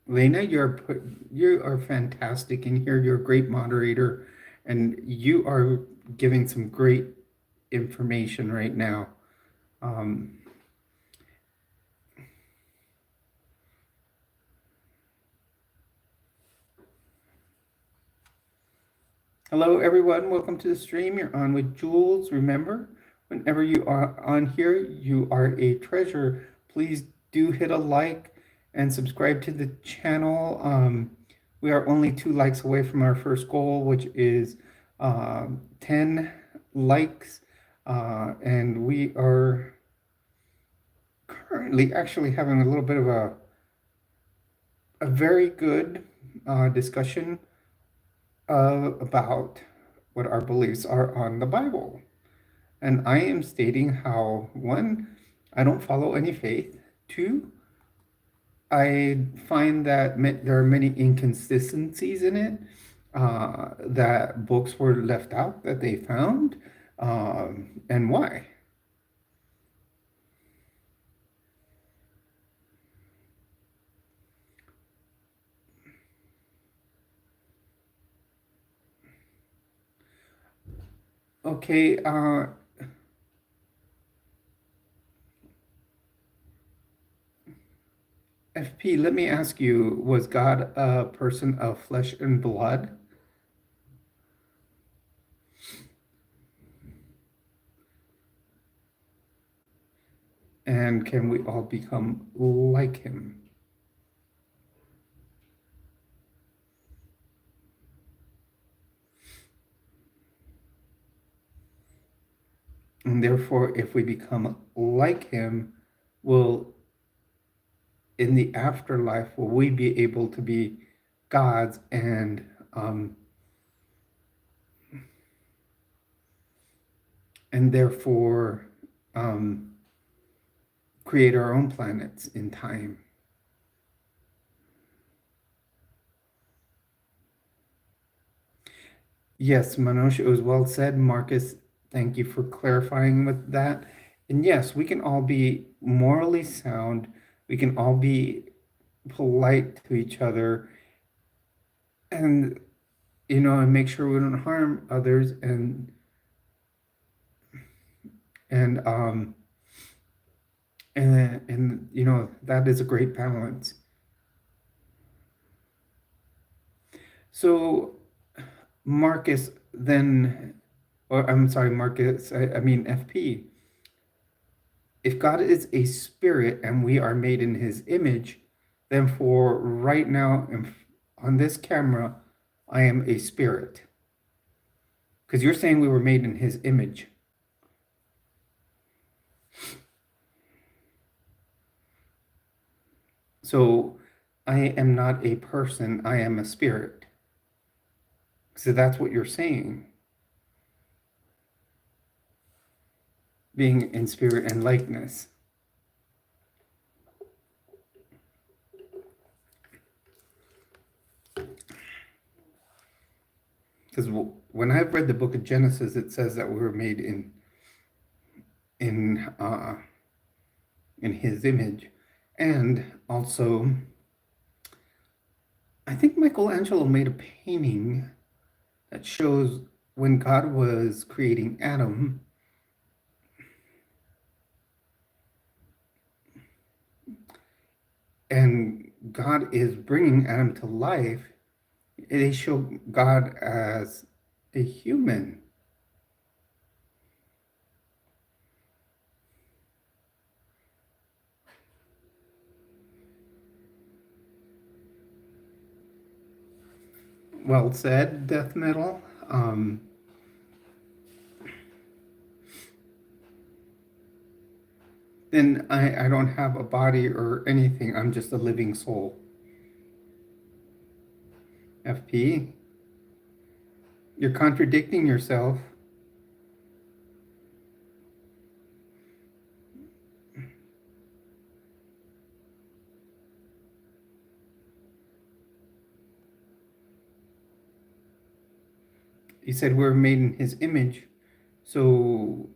Lena, you are fantastic in here. You're a great moderator, and you are giving some great information right now. Um, Hello, everyone. Welcome to the stream. You're on with Jules. Remember, whenever you are on here, you are a treasure. Please do hit a like and subscribe to the channel. We are only 2 likes away from our first goal, which is 10 likes. And we are currently actually having a little bit of a very good discussion about what our beliefs are on the Bible. And I am stating how, one, I don't follow any faith. Two, I find that there are many inconsistencies in it, that books were left out that they found, and why. Okay, FP, let me ask you, was God a person of flesh and blood? And can we all become like him? And therefore, if we become like him, will in the afterlife, will we be able to be gods and therefore um, create our own planets in time? Yes, Manoj, it was well said. Marcus, thank you for clarifying with that. And yes, we can all be morally sound. We can all be polite to each other, and and make sure we don't harm others, and um and that is a great balance. So Marcus, then, or I'm sorry, Marcus, I mean FP, if God is a spirit and we are made in his image, then for right now on this camera, I am a spirit. Because you're saying we were made in his image. So I am not a person, I am a spirit. So that's what you're saying. Being in spirit and likeness. Because when I've read the book of Genesis, it says that we were made in uh, in his image. And also, I think Michelangelo made a painting that shows when God was creating Adam, and God is bringing Adam to life. They show God as a human. Well said, death metal. Then I don't have a body or anything. I'm just a living soul. FP, you're contradicting yourself. You said we're made in his image. So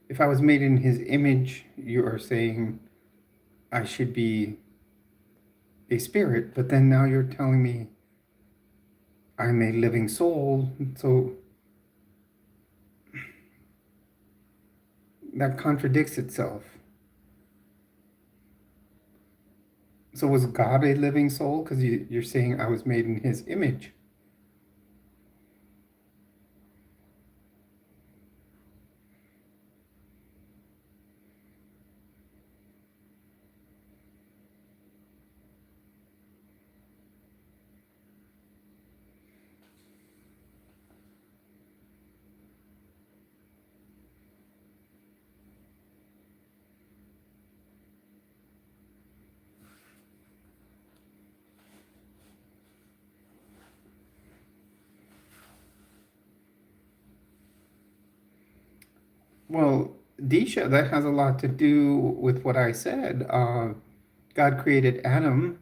if I was made in his image, you are saying I should be a spirit, but then now you're telling me I'm a living soul. So that contradicts itself. So was God a living soul? Because you're saying I was made in his image. Well, Disha, that has a lot to do with what I said. Because God created Adam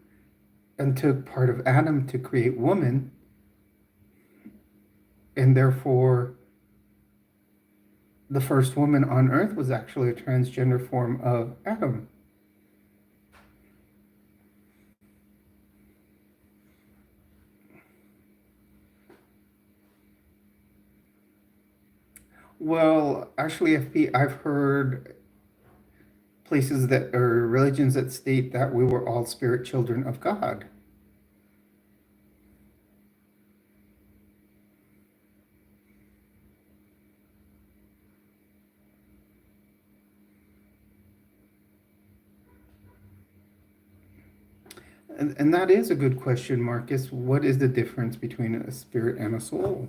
and took part of Adam to create woman, and therefore the first woman on earth was actually a transgender form of Adam. Well, actually, I've heard places that or religions that state that we were all spirit children of God. And that is a good question, Marcus. What is the difference between a spirit and a soul?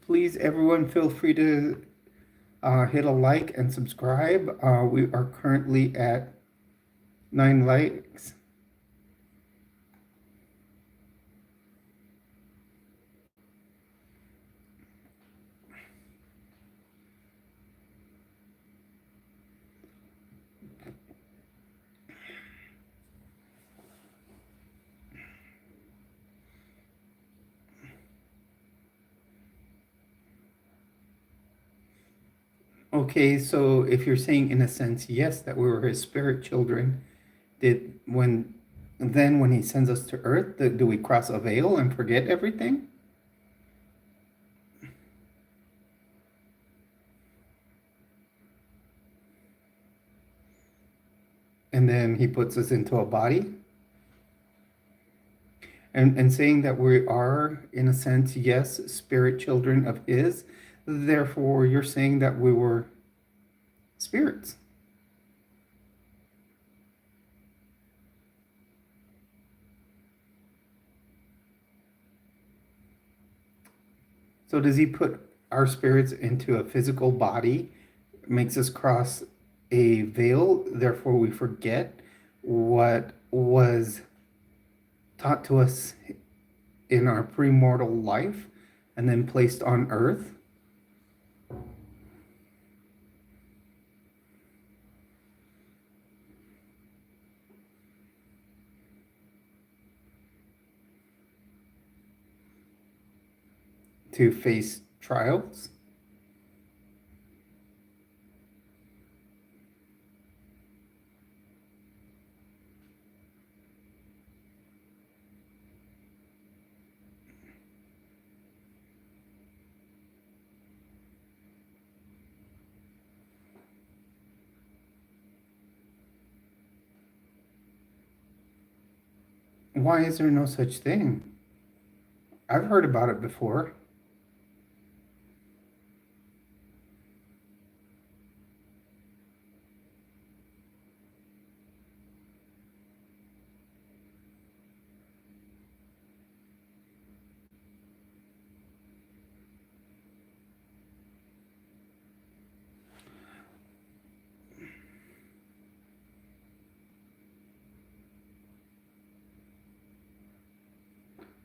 Please, everyone, feel free to hit a like and subscribe. We are currently at 9 likes. Okay, so if you're saying in a sense, yes, that we were his spirit children, did when he sends us to earth, do we cross a veil and forget everything? And then he puts us into a body? And saying that we are, in a sense, yes, spirit children of his, therefore you're saying that we were spirits. So does he put our spirits into a physical body, makes us cross a veil, therefore we forget what was taught to us in our premortal life and then placed on earth? To face trials? Why is there no such thing? I've heard about it before.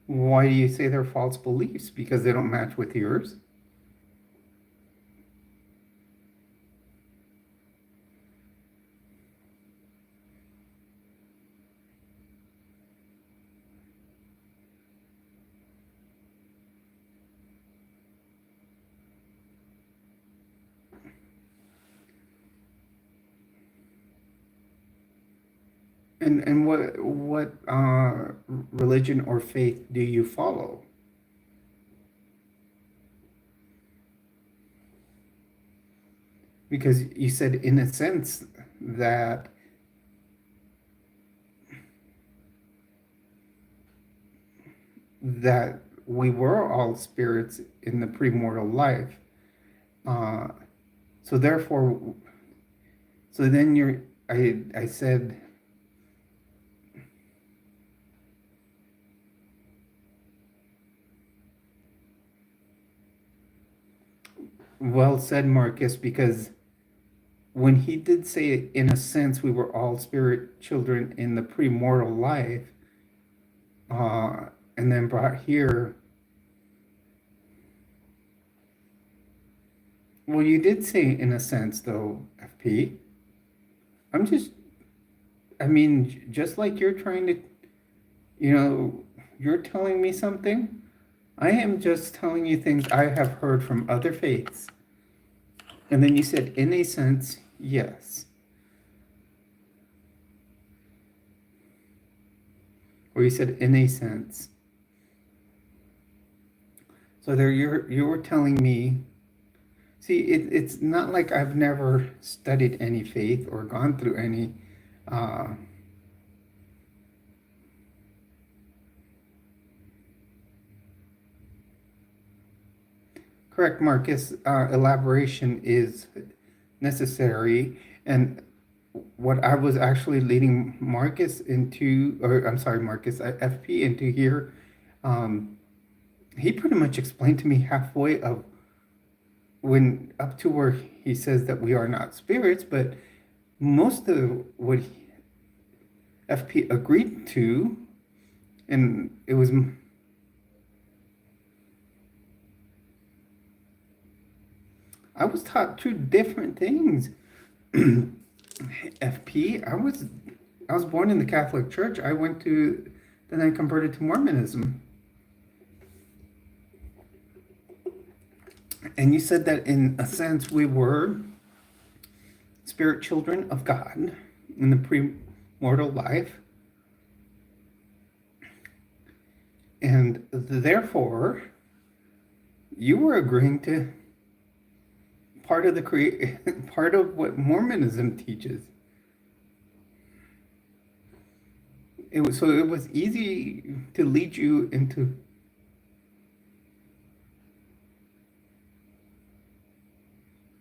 Why do you say they're false beliefs? Because they don't match with yours? And what religion or faith do you follow? Because you said in a sense that we were all spirits in the premortal life. Uh, so therefore, so then I said, well said, Marcus, because when he did say, in a sense, we were all spirit children in the premortal life, uh, and then brought here, well, you did say in a sense, though, FP. I'm just I mean, just like you're trying to, you know, you're telling me something, I am just telling you things I have heard from other faiths. And then you said, in a sense, yes. Or you said, in a sense. So there you were telling me, see, it's not like I've never studied any faith or gone through any. Uh, Correct, Marcus. Elaboration is necessary. And what I was actually leading Marcus into, or I'm sorry, Marcus, FP into here, um, he pretty much explained to me halfway of when up to where he says that we are not spirits, but most of what FP agreed to, and it was, I was taught two different things. FP, I was born in the Catholic Church. Then I converted to Mormonism. And you said that in a sense we were spirit children of God in the pre-mortal life. And therefore, you were agreeing to part of part of what Mormonism teaches. It was easy to lead you into.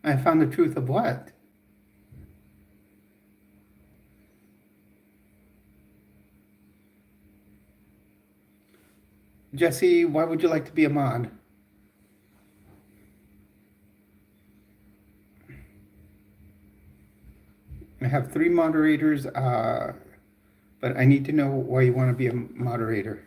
I found the truth of what? Jesse, why would you like to be a mod? I have 3 moderators, but I need to know why you want to be a moderator.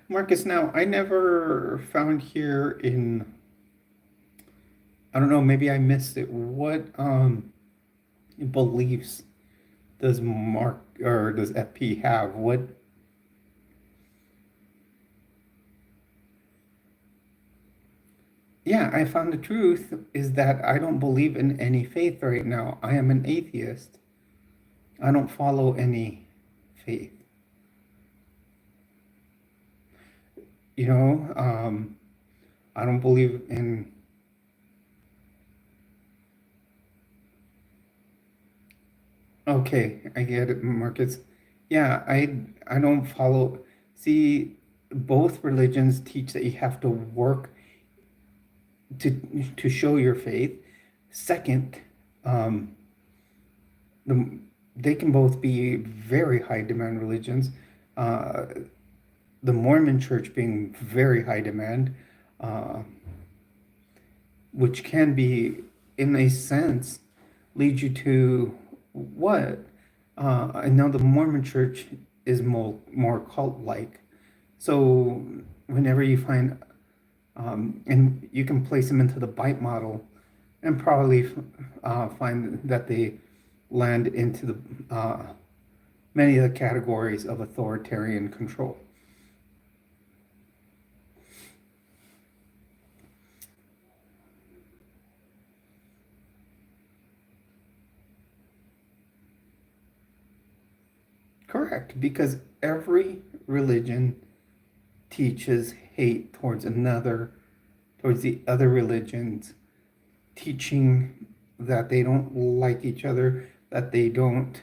Marcus, now I never found here in, I don't know, maybe I missed it. What beliefs does does FP have? What? Yeah, I found the truth is that I don't believe in any faith right now. I am an atheist. I don't follow any faith. You know, I don't believe in. Okay, I get it, Marcus. Yeah, I don't follow. See, both religions teach that you have to work to show your faith. Second, um, they can both be very high demand religions. Uh, the Mormon Church being very high demand, uh, which can be, in a sense, lead you to what? I know the Mormon Church is more cult-like. So whenever you find, and you can place them into the bite model, and probably find that they land into the many of the categories of authoritarian control. Correct, because every religion teaches hate towards towards the other religions, teaching that they don't like each other, that they don't.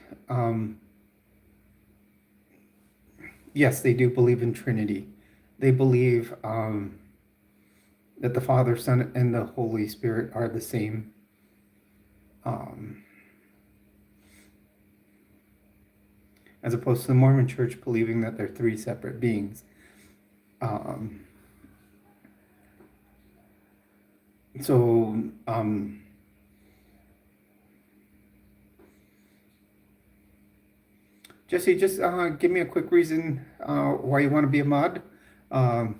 Yes, they do believe in Trinity. They believe that the Father, Son, and the Holy Spirit are the same. Um, as opposed to the Mormon Church believing that they're three separate beings. Um, so, Jesse, just give me a quick reason why you want to be a mod. Um,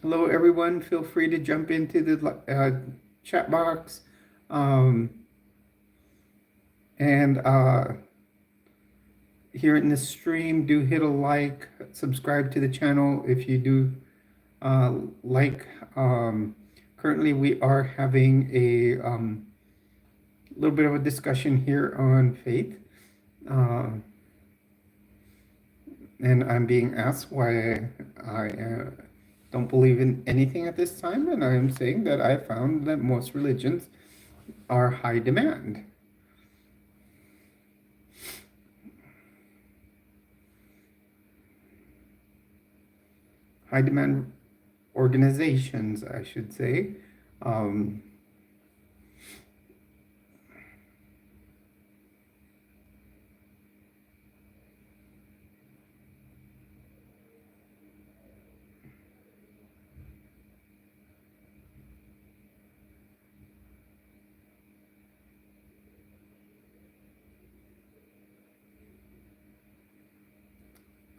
Hello, everyone. Feel free to jump into the chat box. And here in the stream, do hit a like, subscribe to the channel if you do like. Currently, we are having a little bit of a discussion here on faith. And I'm being asked why I don't believe in anything at this time, and I'm saying that I found that most religions are high demand. High demand organizations, I should say.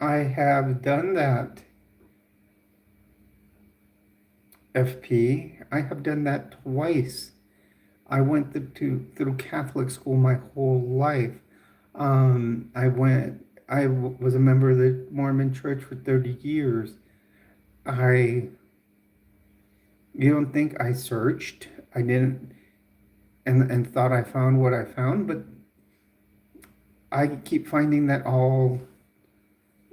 I have done that, FP. I have done that twice. I went through Catholic school my whole life. I was a member of the Mormon Church for 30 years. You don't think I searched? I didn't, and thought I found what I found, but I keep finding that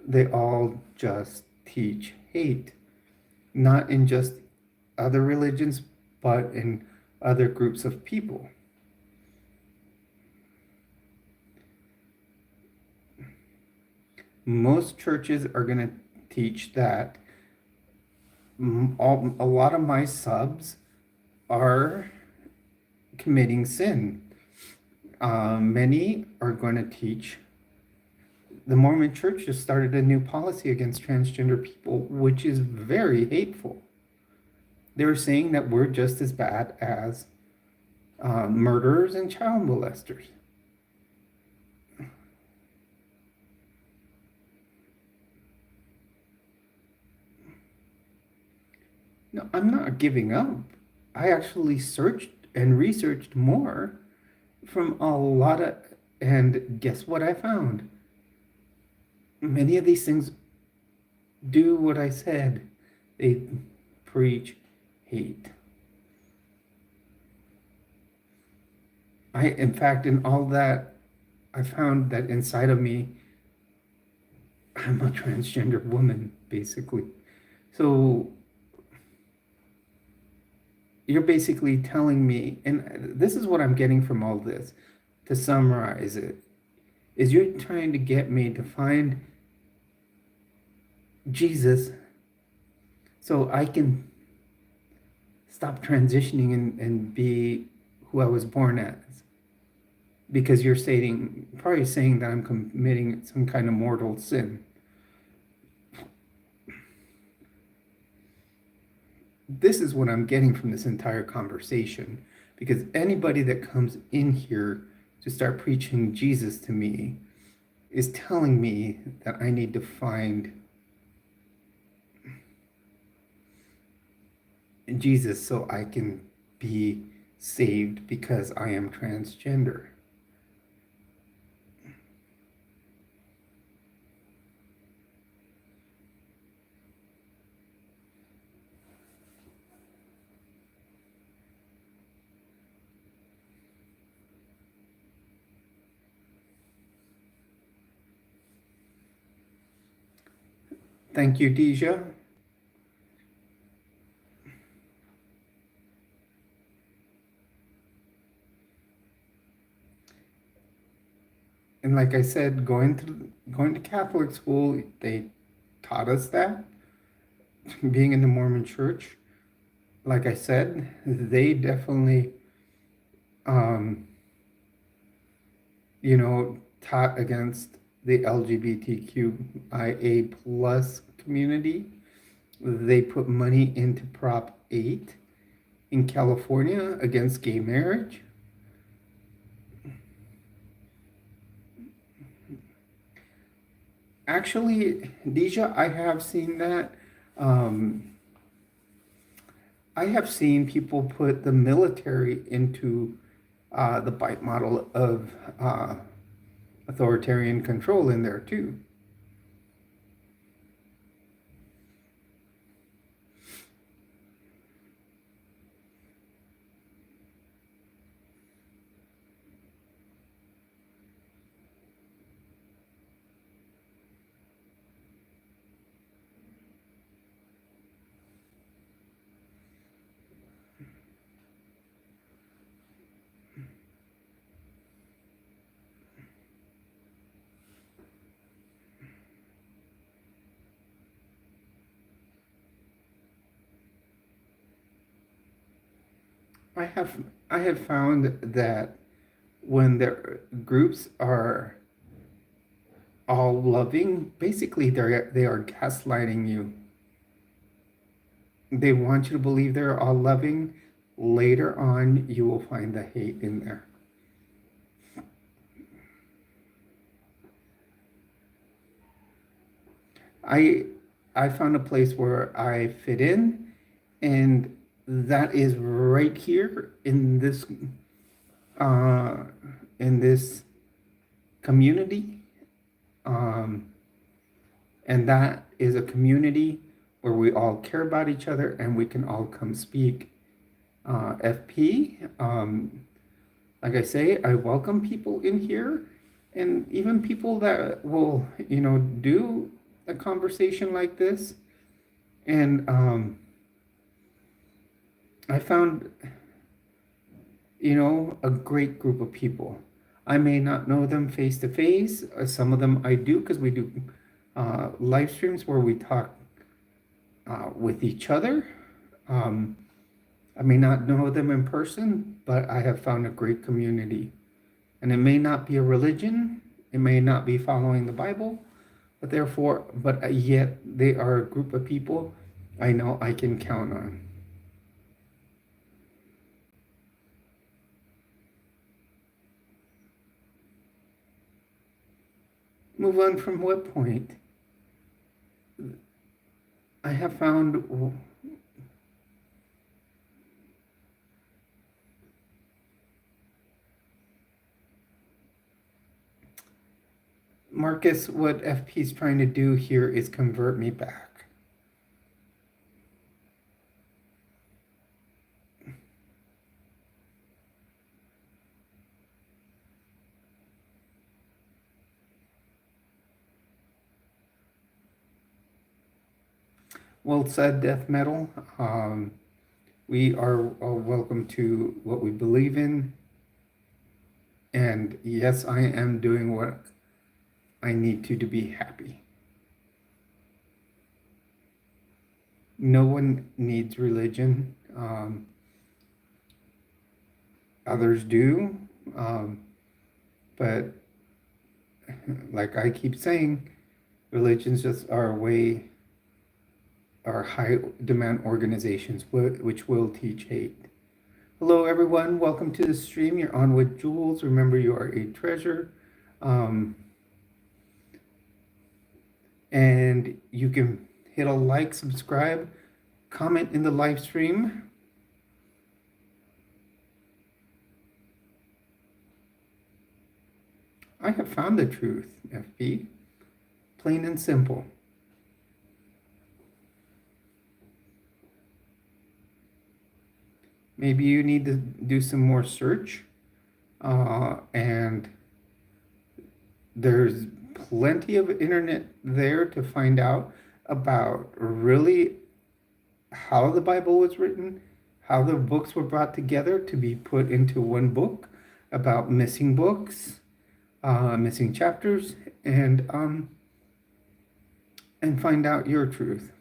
they all just teach hate, not in just other religions, but in other groups of people. Most churches are going to teach that. A lot of my subs are committing sin. Many are going to teach. The Mormon Church just started a new policy against transgender people, which is very hateful. They're saying that we're just as bad as murderers and child molesters. No, I'm not giving up. I actually searched and researched more from a lot of, and guess what I found? Many of these things do what I said. They preach hate. In fact, in all that, I found that inside of me, I'm a transgender woman, basically. So you're basically telling me, and this is what I'm getting from all this, to summarize it, is you're trying to get me to find Jesus so I can stop transitioning and be who I was born as. Because you're probably saying that I'm committing some kind of mortal sin. This is what I'm getting from this entire conversation, because anybody that comes in here to start preaching Jesus to me is telling me that I need to find Jesus so I can be saved because I am transgender. Thank you, Deja. And like I said, going to Catholic school, they taught us that. being in the Mormon church, like I said, they definitely, um, taught against the LGBTQIA plus community. They put money into Prop 8 in California against gay marriage. Actually, Deja, I have seen that. Um, I have seen people put the military into the bite model of authoritarian control in there too. I have I have found that when their groups are all loving, basically they are gaslighting you. They want you to believe they're all loving. Later on, you will find the hate in there. I I found a place where I fit and that is right here uh, in this community, um, and that is a community where we all care about each other and we can all come speak. FP, like I say, I welcome people in here, and even people that will, do a conversation like this. And I found, a great group of people. I may not know them face to face. Some of them I do because we do live streams where we talk with each other. Um, I may not know them in person, but I have found a great community. And it may not be a religion, it may not be following the Bible, but yet they are a group of people I know I can count on. Move on from what point? I have found Marcus, what FP is trying to do here is convert me back. Well said, death metal. We are all welcome to what we believe in. And yes, I am doing what I need to be happy. No one needs religion. Others do. But like I keep saying, religions just are a way, are high demand organizations which will teach hate. Hello, everyone. Welcome to the stream. You're on with Jules. Remember, you are a treasure. And you can hit a like, subscribe, comment in the live stream. I have found the truth, FB. Plain and simple. Maybe you need to do some more search. And there's plenty of internet there to find out about really how the Bible was written, how the books were brought together to be put into one book, about missing books, missing chapters, and find out your truth.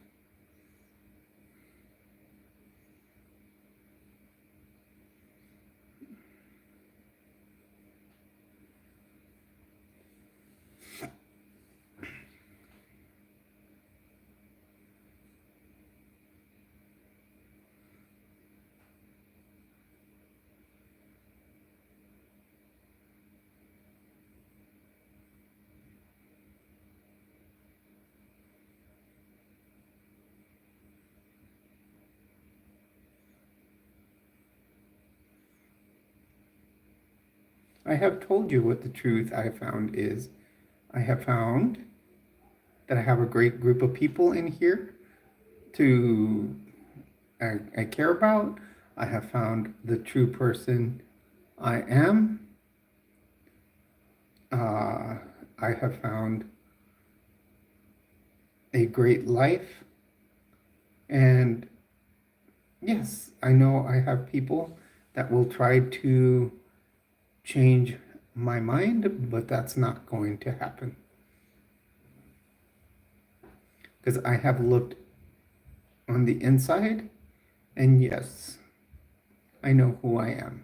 I have told you what the truth I found is. I have found that I have a great group of people in here to I care about. I have found the true person I am. I have found a great life. And yes, I know I have people that will try to change my mind, but that's not going to happen. Because I have looked on the inside, and yes, I know who I am.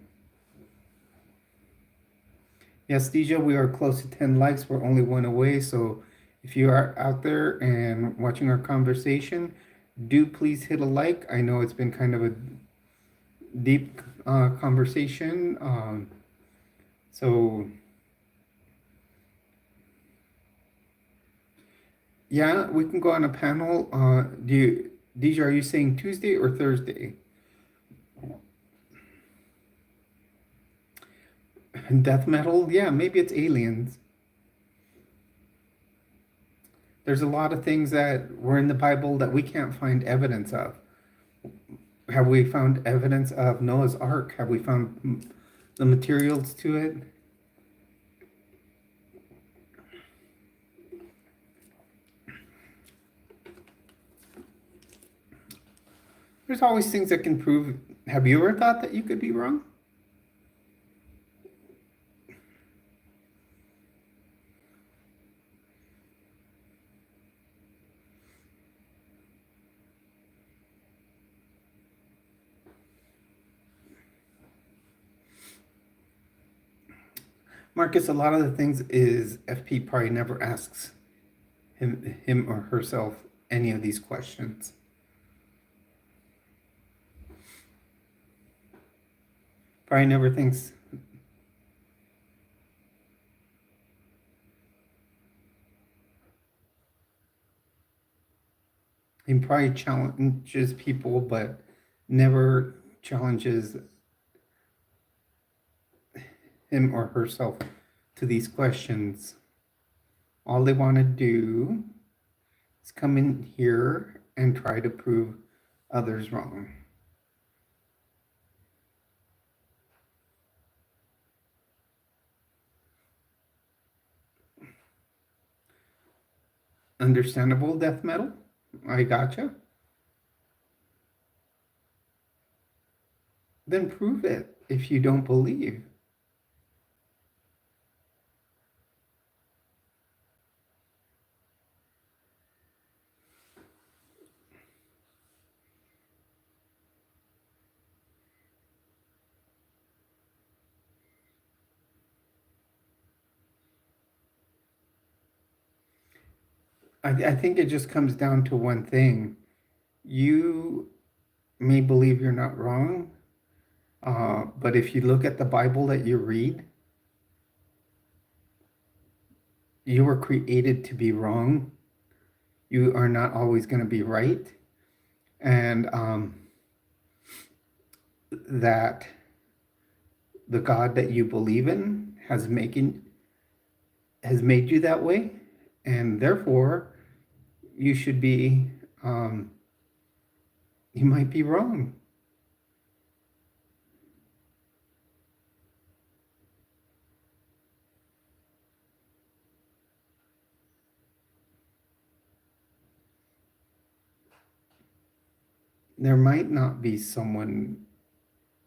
Yes, Deja, we are close to 10 likes. We're only one away. So if you are out there and watching our conversation, do please hit a like. I know it's been kind of a deep conversation. So yeah, we can go on a panel. Deja, are you saying Tuesday or Thursday? Death metal? Yeah, maybe it's aliens. There's a lot of things that were in the Bible that we can't find evidence of. Have we found evidence of Noah's Ark? Have we found the materials to it? There's always things that can prove. Have you ever thought that you could be wrong? Marcus, a lot of the things is FP probably never asks him or herself any of these questions. Probably never thinks. He probably challenges people, but never challenges him or herself to these questions. All they want to do is come in here and try to prove others wrong. Understandable, death metal? I gotcha. Then prove it if you don't believe. I think it just comes down to one thing. You may believe you're not wrong, but if you look at the Bible that you read, you were created to be wrong. You are not always going to be right. And that the God that you believe in has made you that way, and therefore you should be you might be wrong. There might not be someone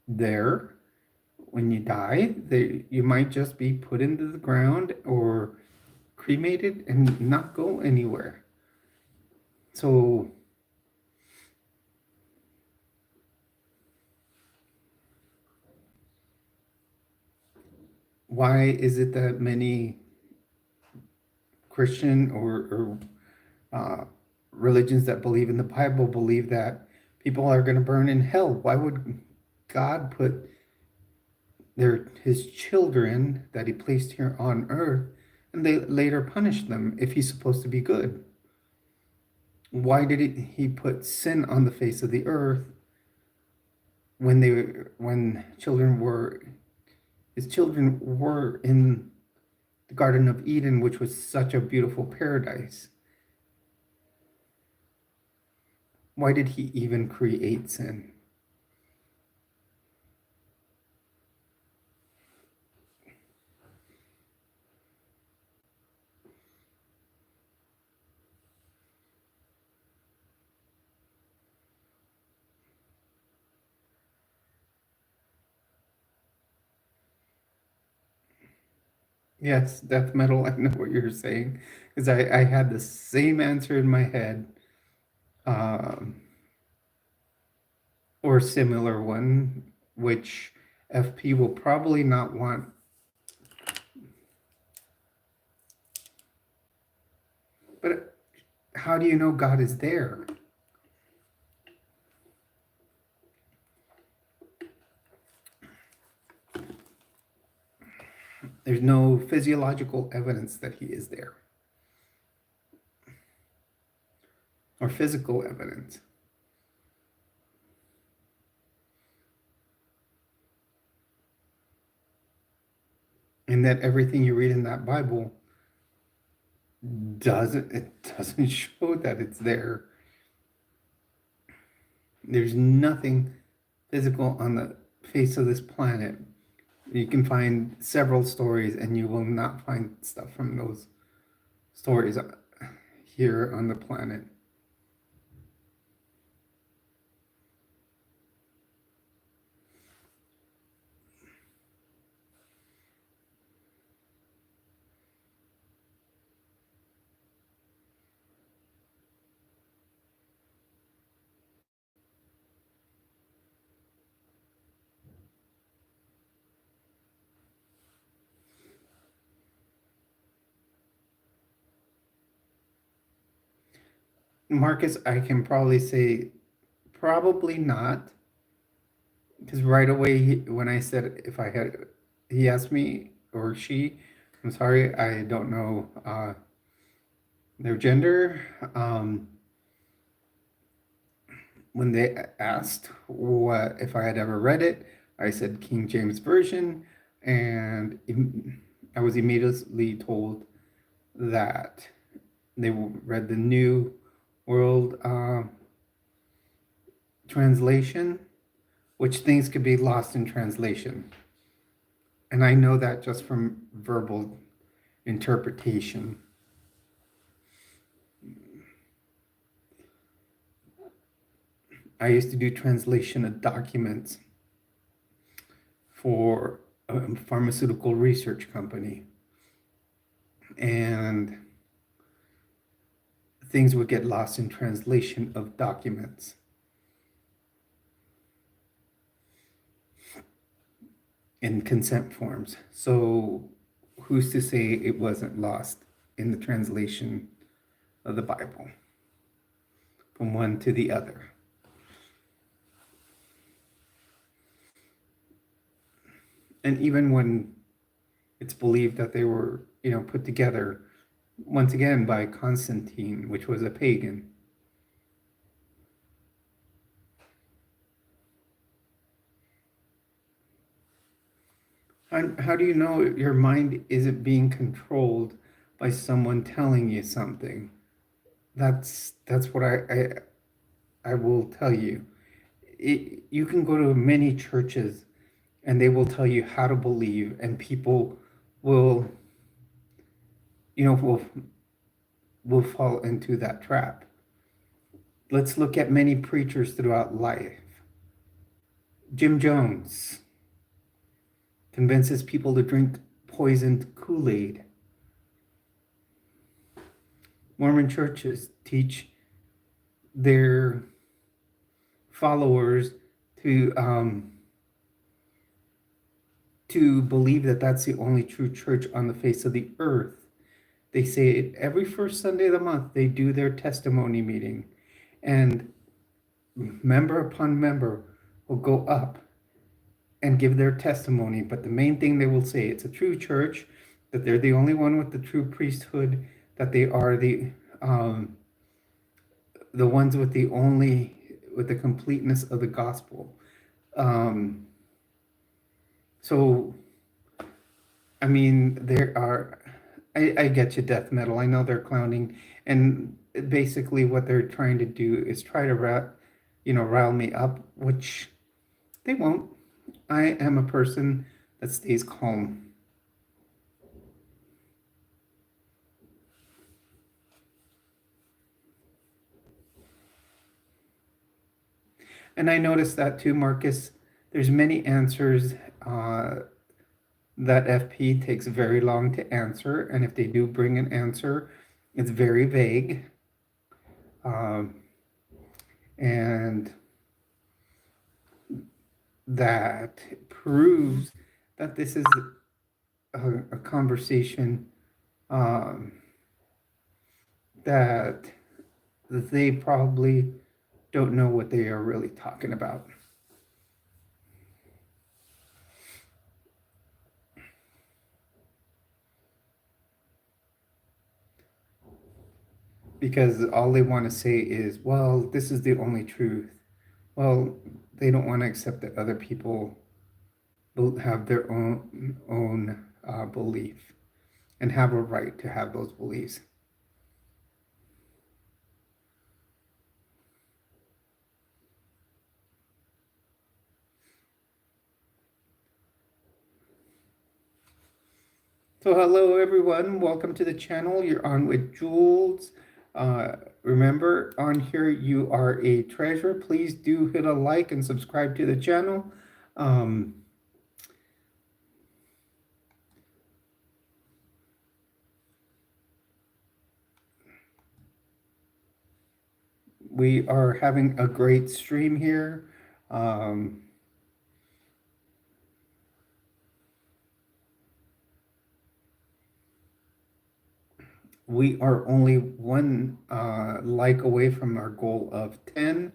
there when you die. You might just be put into the ground or cremated and not go anywhere. So why is it that many Christian or religions that believe in the Bible believe that people are going to burn in hell? Why would God put his children that he placed here on earth and they later punish them if he's supposed to be good? Why did he put sin on the face of the earth when children were His children were in the Garden of Eden, which was such a beautiful paradise. Why did he even create sin? Yes, death metal, I know what you're saying, because I had the same answer in my head, um, or similar one, which FP will probably not want. But how do you know God is there? There's no physiological evidence that he is there, or physical evidence. And that everything you read in that Bible doesn't show that it's there. There's nothing physical on the face of this planet. You can find several stories, and you will not find stuff from those stories here on the planet. Marcus, I can probably say probably not, because right away when I said if I had, he asked me, or she, I'm sorry, I don't know their gender. When they asked what if I had ever read it, I said King James Version, and I was immediately told that they read the New World Translation, which things could be lost in translation. And I know that just from verbal interpretation. I used to do translation of documents for a pharmaceutical research company. And things would get lost in translation of documents. In consent forms. So who's to say it wasn't lost in the translation of the Bible from one to the other? And even when it's believed that they were, put together once again by Constantine, which was a pagan. How do you know your mind isn't being controlled by someone telling you something? That's what I will tell you. You can go to many churches and they will tell you how to believe, and people will, will fall into that trap. Let's look at many preachers throughout life. Jim Jones convinces people to drink poisoned Kool-Aid. Mormon churches teach their followers to believe that that's the only true church on the face of the earth. They say it every first Sunday of the month. They do their testimony meeting, and member upon member will go up and give their testimony. But the main thing they will say, it's a true church, that they're the only one with the true priesthood, that they are the ones with the completeness of the gospel. So I mean, there are, I get you, death metal. I know they're clowning, and basically what they're trying to do is try to rile me up, which they won't. I am a person that stays calm. And I noticed that too, Marcus. There's many answers that FP takes very long to answer, and if they do bring an answer, it's very vague. Um, and that proves that this is a conversation um, that they probably don't know what they are really talking about. Because all they want to say is, well, this is the only truth. Well, they don't want to accept that other people have their own belief and have a right to have those beliefs. So hello everyone, welcome to the channel. You're on with Jules. Remember, on here you are a treasure. Please do hit a like and subscribe to the channel. We are having a great stream here. We are only one like away from our goal of 10.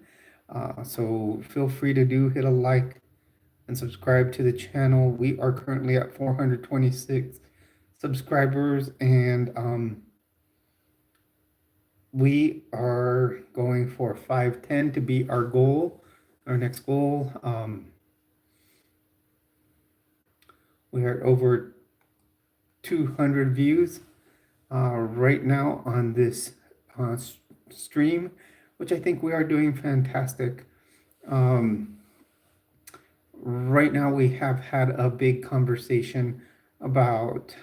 So feel free to hit a like and subscribe to the channel. We are currently at 426 subscribers, and we are going for 510 to be our goal, our next goal. We are over 200 views right now on this stream, which I think we are doing fantastic. Right now we have had a big conversation about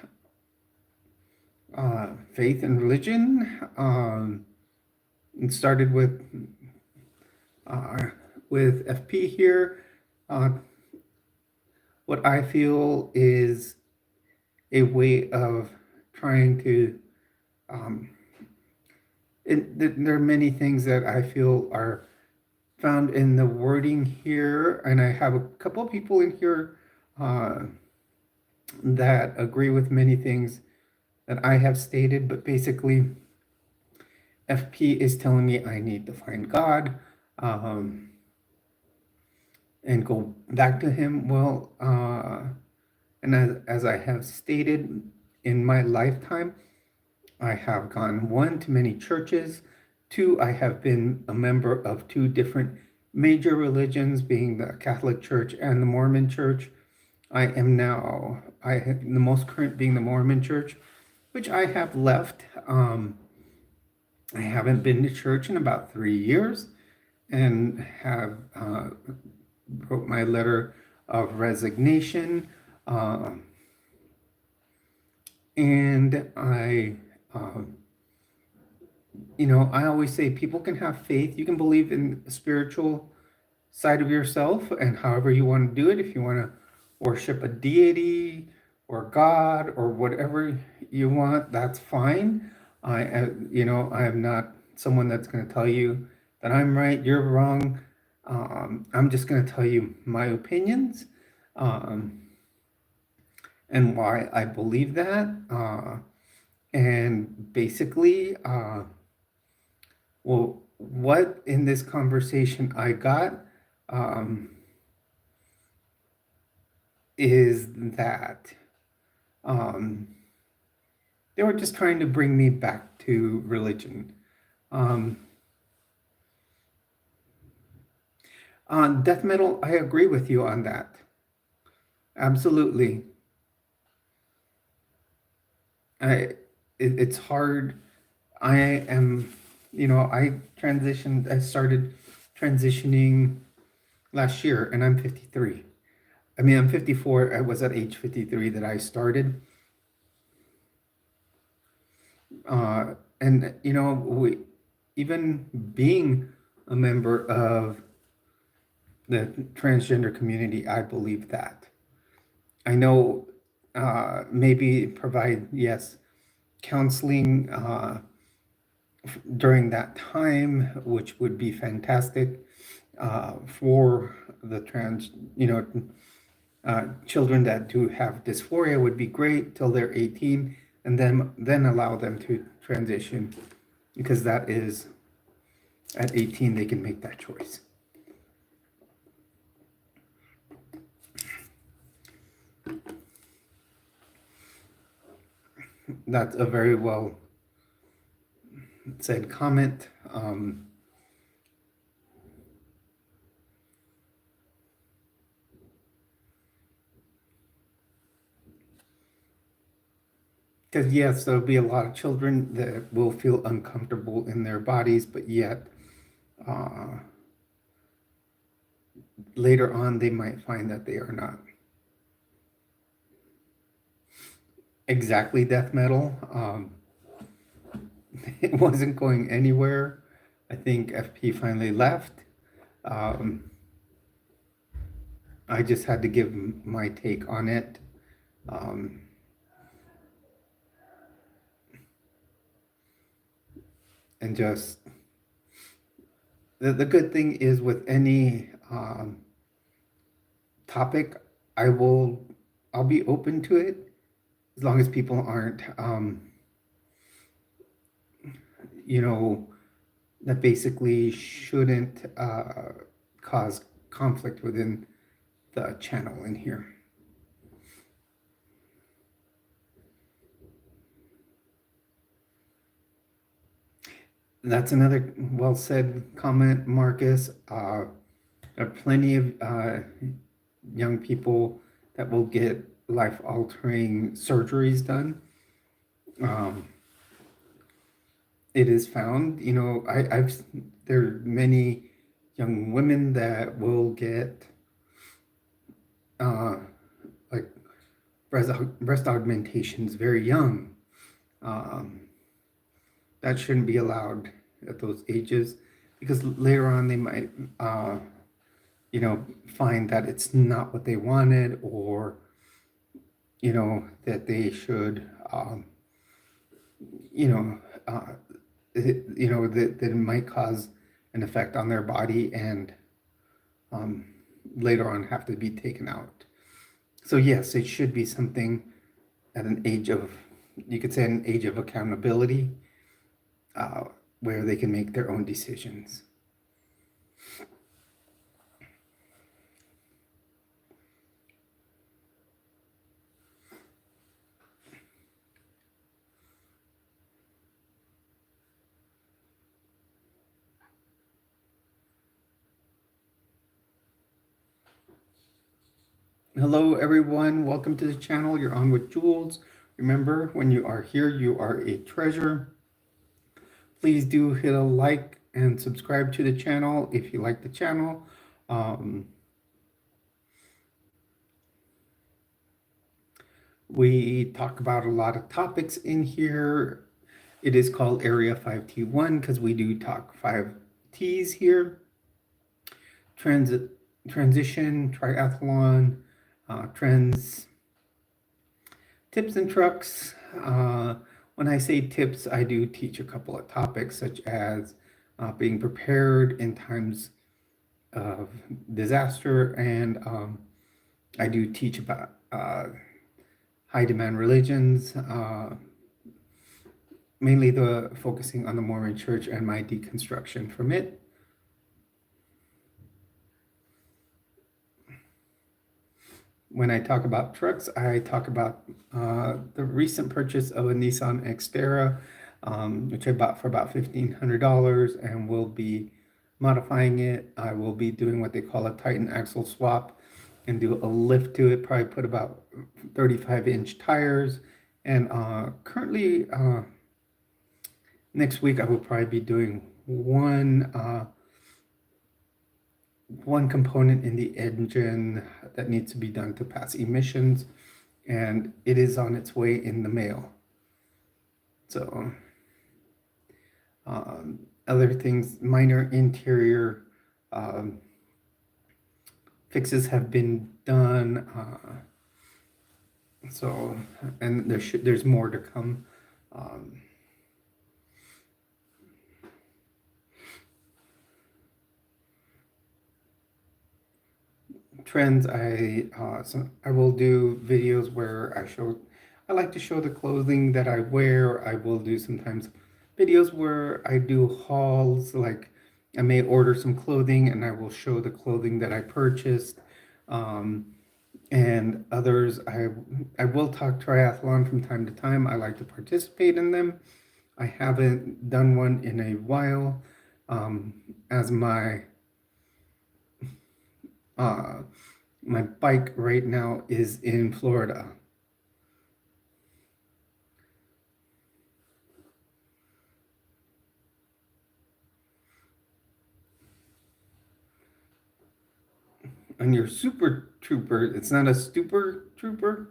faith and religion. It started with FP here. What I feel is a way of trying to there are many things that I feel are found in the wording here, and I have a couple of people in here that agree with many things that I have stated, but basically FP is telling me I need to find God and go back to him. Well, and as I have stated, in my lifetime, I have gone, 1, to many churches. 2, I have been a member of 2 different major religions, being the Catholic Church and the Mormon Church. I am now, the most current being the Mormon Church, which I have left. I haven't been to church in about 3 years, and have wrote my letter of resignation. And I I always say people can have faith. You can believe in the spiritual side of yourself, and however you want to do it. If you want to worship a deity or God or whatever you want, that's fine. I am not someone that's going to tell you that I'm right, you're wrong. I'm just going to tell you my opinions and why I believe that. And basically, well, what in this conversation I got is that they were just trying to bring me back to religion. On death metal, I agree with you on that. Absolutely. I it's hard. I am, I started transitioning last year, and I'm 53. I mean, I'm 54. I was at age 53 that I started. And, even being a member of the transgender community, I believe that. I know maybe provide, yes, counseling during that time, which would be fantastic for the children that do have dysphoria would be great till they're 18, and then allow them to transition, because that is at 18 they can make that choice. That's a very well said comment. Because yes, there'll be a lot of children that will feel uncomfortable in their bodies, but yet later on they might find that they are not exactly death metal. It wasn't going anywhere. I think FP finally left. I just had to give my take on it. And just the good thing is with any topic, I'll be open to it as long as people aren't that basically shouldn't cause conflict within the channel in here. That's another well said comment, Marcus. There are plenty of young people that will get life altering surgeries done. It is found, there are many young women that will get like breast augmentations very young. That shouldn't be allowed at those ages, because later on they might find that it's not what they wanted, or that they should that it might cause an effect on their body, and later on have to be taken out. So yes, it should be something at an age of, you could say, an age of accountability, where they can make their own decisions. Hello everyone, welcome to the channel. You're on with Jules. Remember, when you are here, you are a treasure. Please do hit a like and subscribe to the channel if you like the channel. We talk about a lot of topics in here. It is called Area 5T1 because we do talk 5 T's here. Transition, triathlon, trends, tips and trucks. When I say tips, I do teach a couple of topics, such as being prepared in times of disaster, and I do teach about high demand religions, mainly focusing on the Mormon Church and my deconstruction from it. When I talk about trucks, I talk about the recent purchase of a Nissan Xterra, which I bought for about $1,500, and will be modifying it. I will be doing what they call a Titan axle swap and do a lift to it, probably put about 35-inch tires And currently, next week I will probably be doing one component in the engine that needs to be done to pass emissions, and it is on its way in the mail. So other things, minor interior fixes have been done. So, and there's more to come. Trends, I will do videos where I like to show the clothing that I wear. I will do sometimes videos where I do hauls, like I may order some clothing and I will show the clothing that I purchased. And others, I will talk triathlon from time to time. I like to participate in them. I haven't done one in a while, as uh, my bike right now is in Florida. And your super trooper, it's not a stupor trooper.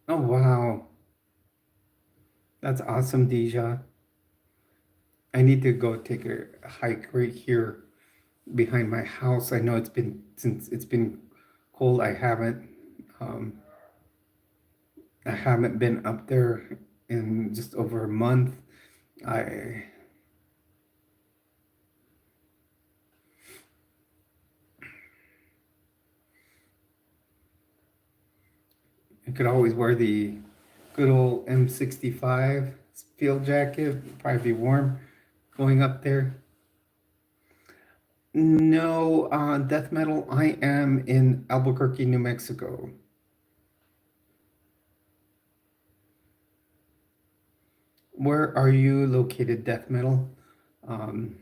Oh, wow. That's awesome, Deja. I need to go take a hike right here behind my house. I know since it's been cold. Um, I haven't been up there in just over a month. I I could always wear the good old M65 field jacket. Probably be warm going up there. No, death metal. I am in Albuquerque, New Mexico. Where are you located, death metal? Um,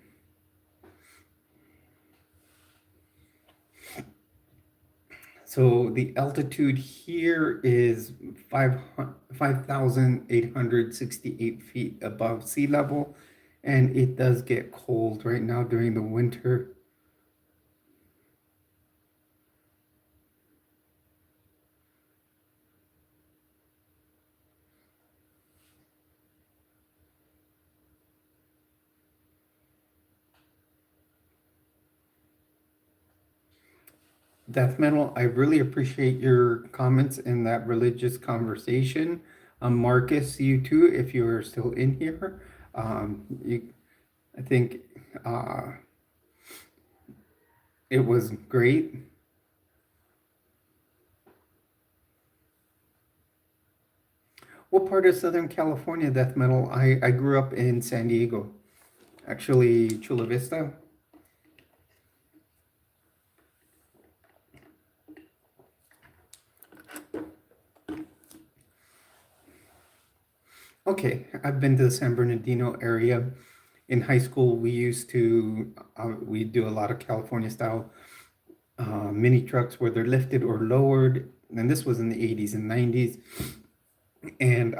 so the altitude here is 5,868 feet above sea level, and it does get cold right now during the winter. Death metal, I really appreciate your comments in that religious conversation. Marcus, you too, if you are still in here. I think uh, it was great. What part of Southern California, death metal? I grew up in San Diego, actually, Chula Vista. Okay, I've been to the San Bernardino area. In high school, we do a lot of California style mini trucks where they're lifted or lowered. And this was in the 80s and 90s. And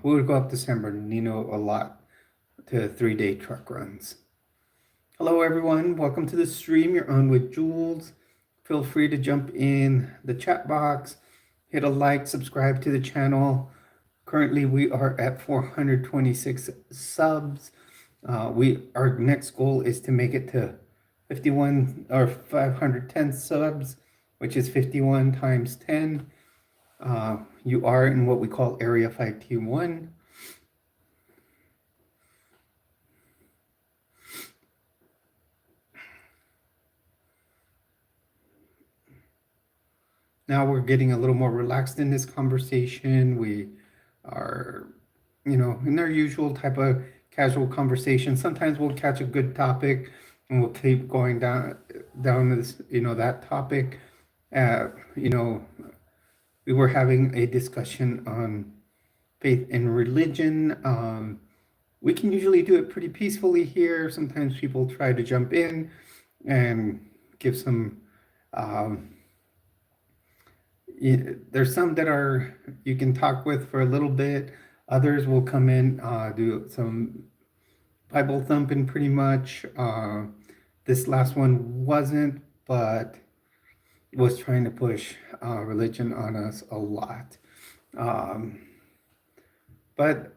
we would go up to San Bernardino a lot to 3-day truck runs. Hello, everyone. Welcome to the stream. You're on with Jules. Feel free to jump in the chat box, hit a like, subscribe to the channel. Currently, we are at 426 subs. Our next goal is to make it to 51 or 510 subs, which is 51 times 10. You are in what we call Area 5T1. Now we're getting a little more relaxed in this conversation. We are, in our usual type of casual conversation. Sometimes we'll catch a good topic and we'll keep going down this, that topic. Uh, you know, we were having a discussion on faith in religion. We can usually do it pretty peacefully here. Sometimes people try to jump in and give some. Um, there's some that are you can talk with for a little bit. Others will come in, do some Bible thumping pretty much. This last one wasn't, but was trying to push religion on us a lot. Um, but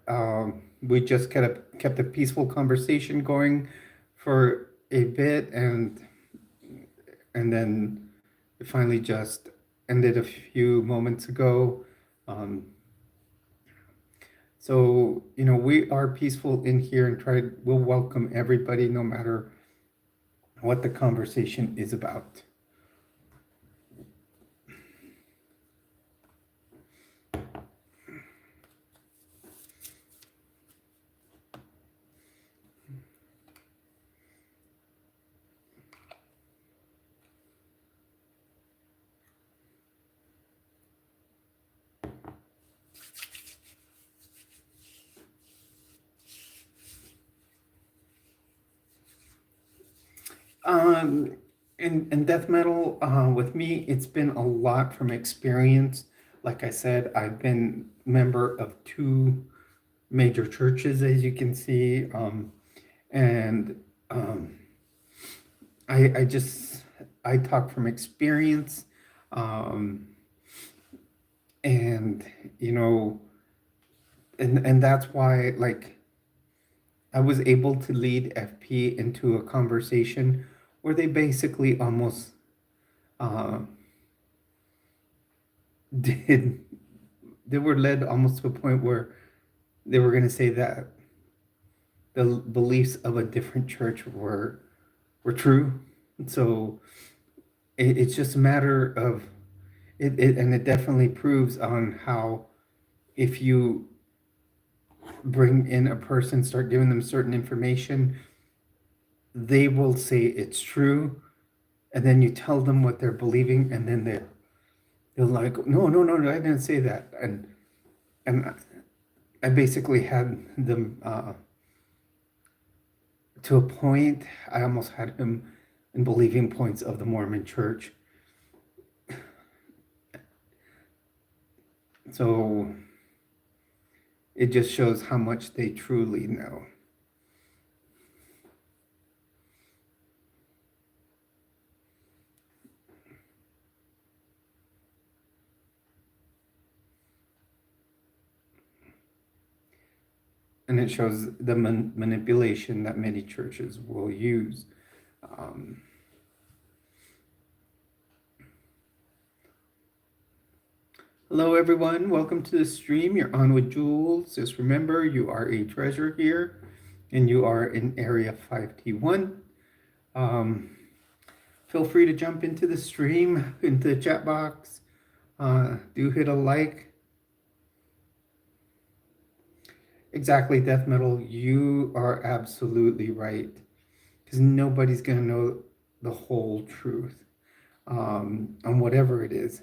we just kept a peaceful conversation going for a bit, and then it finally just ended a few moments ago. Um, so we are peaceful in here and we'll welcome everybody no matter what the conversation is about. Um, in death metal, with me, it's been a lot from experience. Like I said, I've been member of two major churches, as you can see, and I talk from experience, um, and you know, and that's why I was able to lead FP into a conversation where they basically almost uh, did they were led almost to a point where they were going to say that the beliefs of a different church were true. So it's just a matter of and it definitely proves on how if you bring in a person, start giving them certain information, they will say it's true, and then you tell them what they're believing, and then they're like, no, I didn't say that, and I basically had them to a point. I almost had him in believing points of the Mormon Church. So it just shows how much they truly know. And it shows the manipulation that many churches will use. Hello, everyone. Welcome to the stream. You're on with Jules. Just remember, you are a treasure here, and you are in Area 5T1. Feel free to jump into the stream, into the chat box. Do hit a like. Exactly, death metal. You are absolutely right. Because nobody's going to know the whole truth on whatever it is.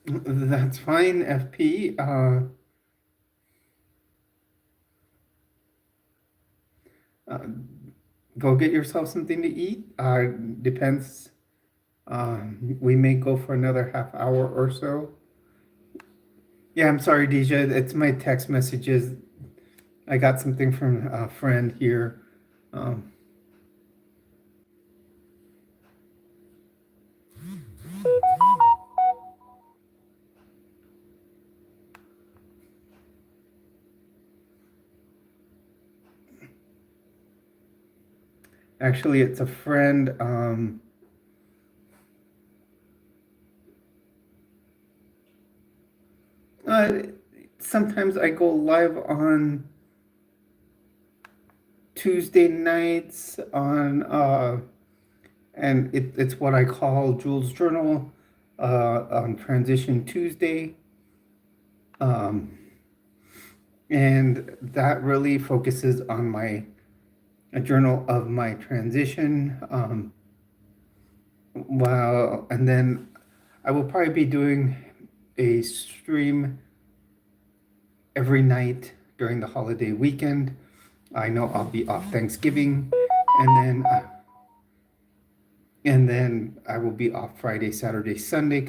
That's fine, FP. Go get yourself something to eat. Depends. We may go for another half hour or so. Yeah, I'm sorry, Deja. It's my text messages. I got something from a friend here. Um, Actually, it's a friend. sometimes I go live on Tuesday nights on and it's what I call Jules Journal on Transition Tuesday. Um, and that really focuses on my a journal of my transition. Well, and then I will probably be doing a stream every night during the holiday weekend. I know I'll be off Thanksgiving, and then I will be off Friday, Saturday, Sunday,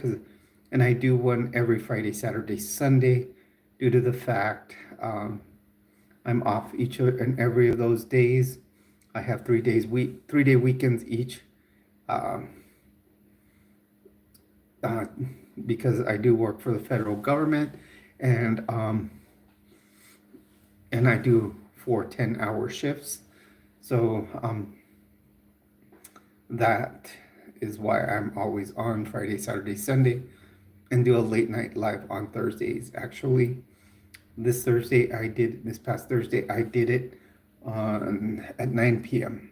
and I do one every Friday, Saturday, Sunday, due to the fact I'm off each and every of those days. I have 3-day weekends each, um, uh, because I do work for the federal government, and I do 4 10-hour shifts. So that is why I'm always on Friday, Saturday, Sunday, and do a late night live on Thursdays. Actually, this past Thursday, I did it at 9 p.m.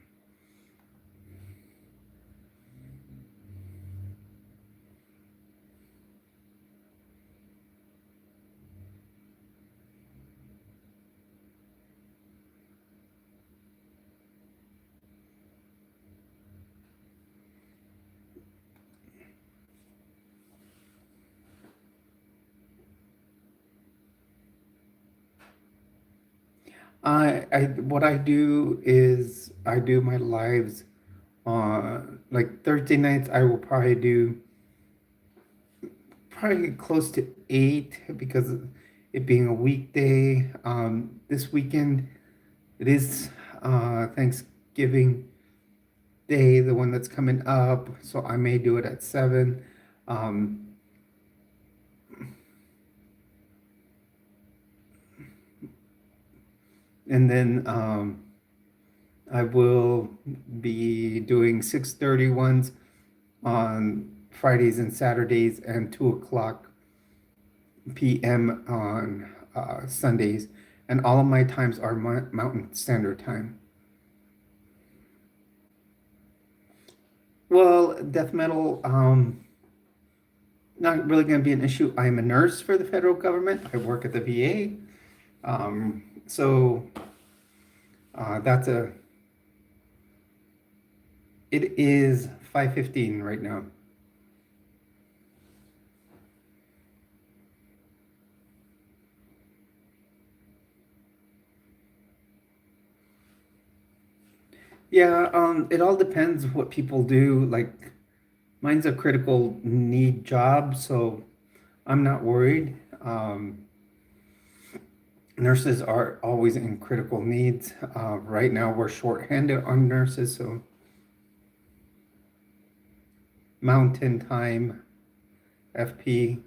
What I do is I do my lives like Thursday nights. I will probably do probably close to 8 because of it being a weekday. This weekend it is Thanksgiving Day, the one that's coming up, so I may do it at 7. Um, and then I will be doing 6:30 ones on Fridays and Saturdays, and 2 o'clock p.m. on Sundays. And all of my times are Mountain Standard Time. Well, death metal, not really going to be an issue. I'm a nurse for the federal government. I work at the VA. So that's it is 5:15 right now. Yeah, it all depends what people do. Like mine's a critical need job, so I'm not worried. Nurses are always in critical needs. Right now we're shorthanded on nurses, so Mountain Time, FP.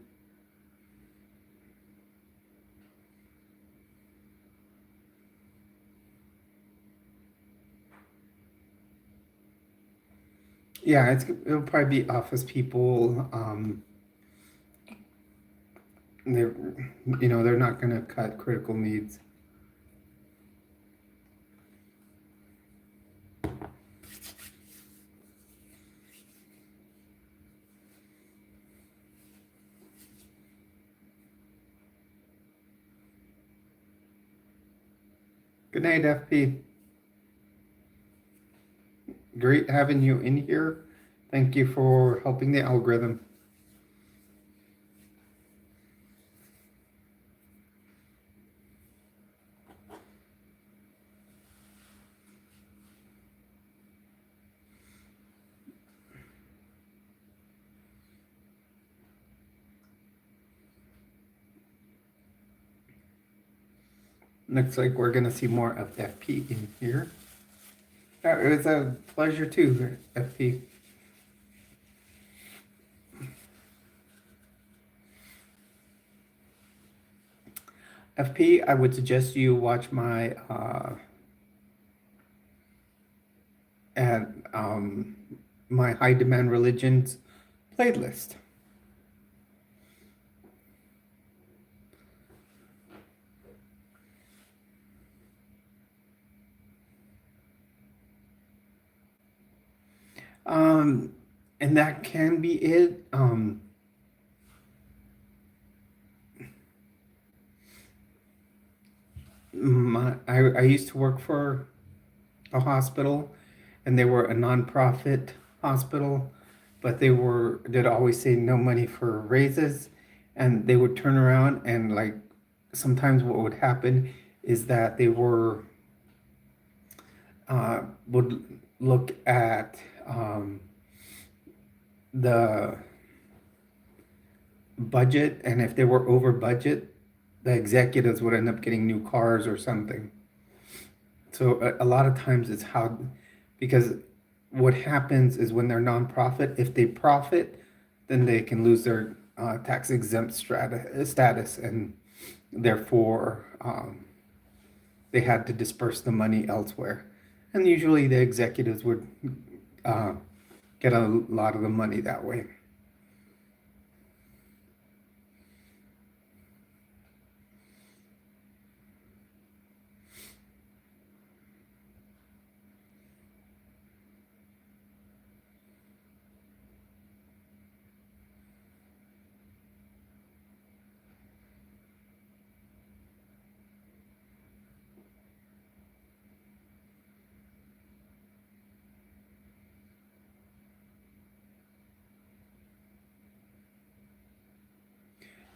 Yeah, it'll probably be office people. They're they're not going to cut critical needs. Good night, FP. Great having you in here. Thank you for helping the algorithm. Looks like we're going to see more of FP in here. It was a pleasure too, FP. FP, I would suggest you watch my my high demand religions playlist. Um, and that can be it. I used to work for a hospital, and they were a nonprofit hospital, but they'd always say no money for raises, and they would turn around and like sometimes what would happen is that they would look at the budget, and if they were over budget, the executives would end up getting new cars or something. So a lot of times it's how, because what happens is when they're nonprofit, if they profit, then they can lose their tax exempt status, and therefore they had to disperse the money elsewhere. And usually the executives would uh, get a lot of the money that way.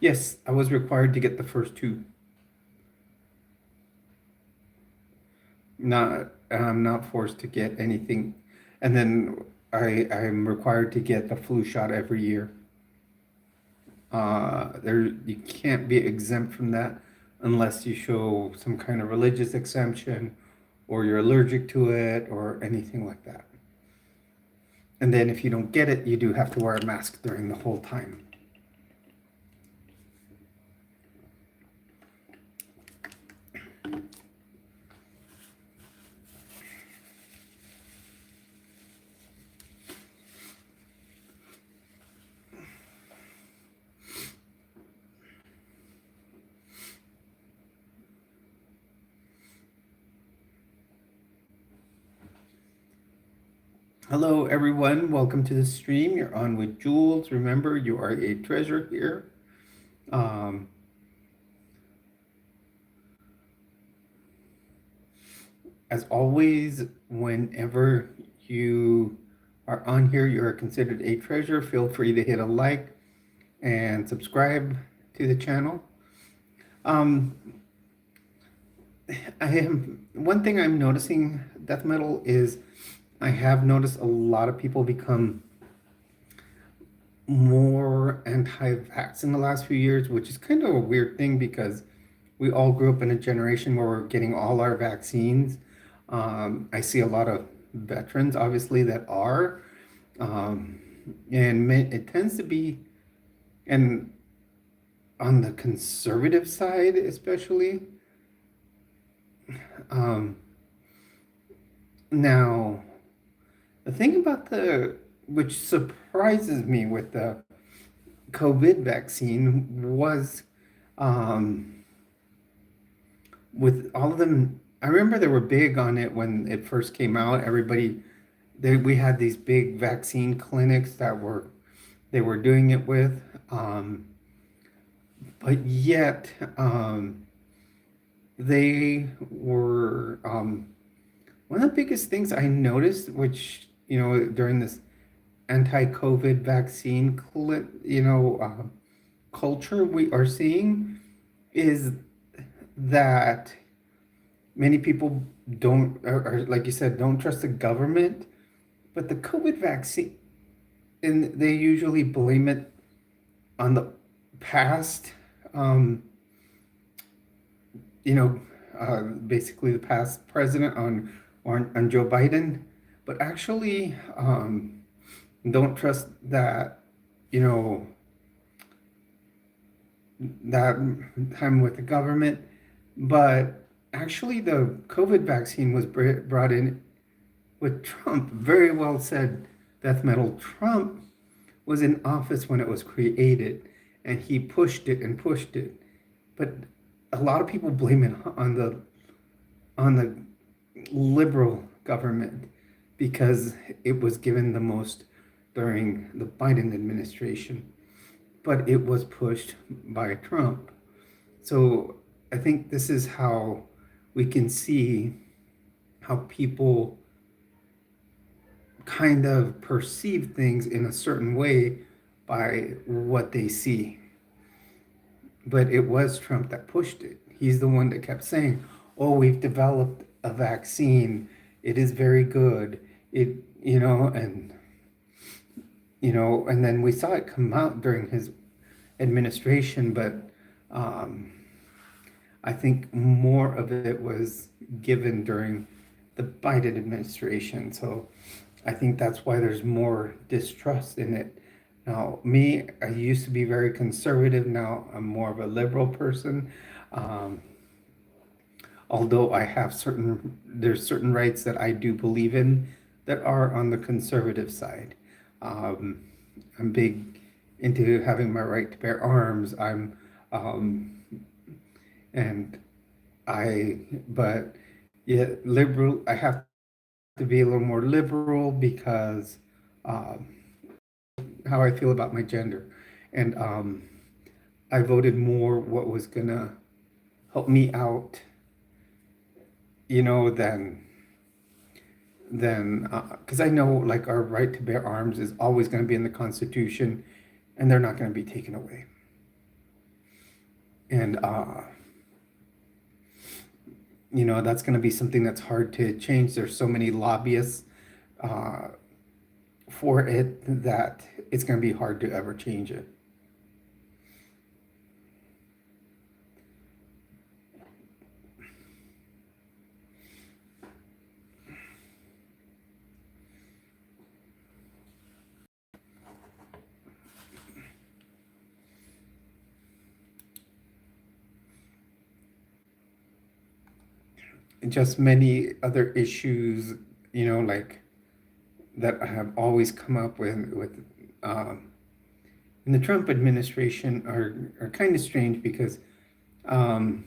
Yes, I was required to get the first two. I'm not forced to get anything. And then I'm required to get the flu shot every year. You can't be exempt from that unless you show some kind of religious exemption or you're allergic to it or anything like that. And then if you don't get it, you do have to wear a mask during the whole time. Hello, everyone. Welcome to the stream. You're on with Jules. Remember, you are a treasure here. Um, as always, whenever you are on here, you are considered a treasure. Feel free to hit a like and subscribe to the channel. Um, one thing I'm noticing death metal is I have noticed a lot of people become more anti-vax in the last few years, which is kind of a weird thing because we all grew up in a generation where we're getting all our vaccines. I see a lot of veterans, obviously, that are, um, and it tends to be, and on the conservative side, especially. Um, Now, the thing about which surprises me with the COVID vaccine was um, with all of them. I remember they were big on it when it first came out. We had these big vaccine clinics they were doing it with. But yet, they were one of the biggest things I noticed, which, during this anti-COVID vaccine, culture we are seeing is that many people don't, or like you said, don't trust the government, but the COVID vaccine, and they usually blame it on the past, um, you know, basically the past president on Joe Biden, but actually don't trust that, you know, that time with the government. But actually, the COVID vaccine was brought in with Trump. Very well said, Death Metal. Trump was in office when it was created, and he pushed it and pushed it. But a lot of people blame it on the liberal government. because it was given the most during the Biden administration, but it was pushed by Trump. So I think this is how we can see how people kind of perceive things in a certain way by what they see. But it was Trump that pushed it. He's the one that kept saying, "Oh, we've developed a vaccine. It is very good." It, and then we saw it come out during his administration, but um, I think more of it was given during the Biden administration. So I think that's why there's more distrust in it. Now, me, I used to be very conservative. Now I'm more of a liberal person. Um, Although I have there's certain rights that I do believe in that are on the conservative side. Um, I'm big into having my right to bear arms. Um, and but yeah, liberal, I have to be a little more liberal because um, how I feel about my gender. And I voted more what was gonna help me out, than because I know like our right to bear arms is always going to be in the Constitution, and they're not going to be taken away. And that's going to be something that's hard to change. There's so many lobbyists uh, for it that it's going to be hard to ever change it. Just many other issues, like that have always come up with um, in the Trump administration are kind of strange because um,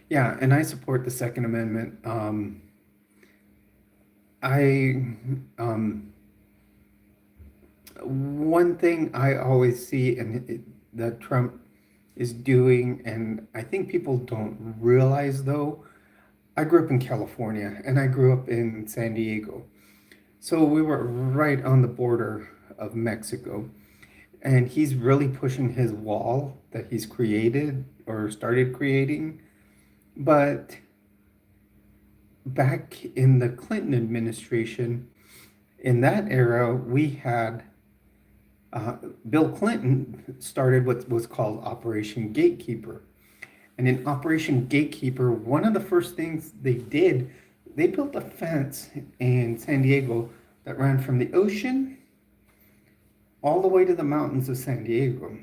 yeah, and I support the Second Amendment. I One thing I always see that Trump is doing, and I think people don't realize though. I grew up in California and I grew up in San Diego. So we were right on the border of Mexico. And he's really pushing his wall that he's created or started creating. But back in the Clinton administration, in that era, we had Bill Clinton started what was called Operation Gatekeeper. And in Operation Gatekeeper, one of the first things they did, they built a fence in San Diego that ran from the ocean all the way to the mountains of San Diego.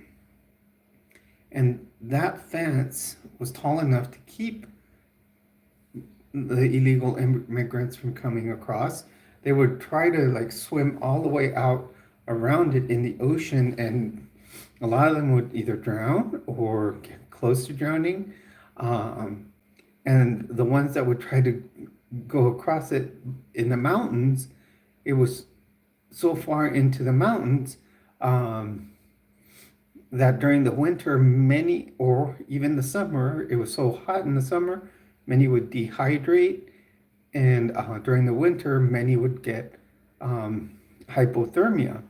And that fence was tall enough to keep the illegal immigrants from coming across. They would try to like swim all the way out around it in the ocean, and a lot of them would either drown or get close to drowning. And the ones that would try to go across it in the mountains, it was so far into the mountains that during the winter, many, or even the summer, it was so hot in the summer, many would dehydrate. And during the winter, many would get hypothermia.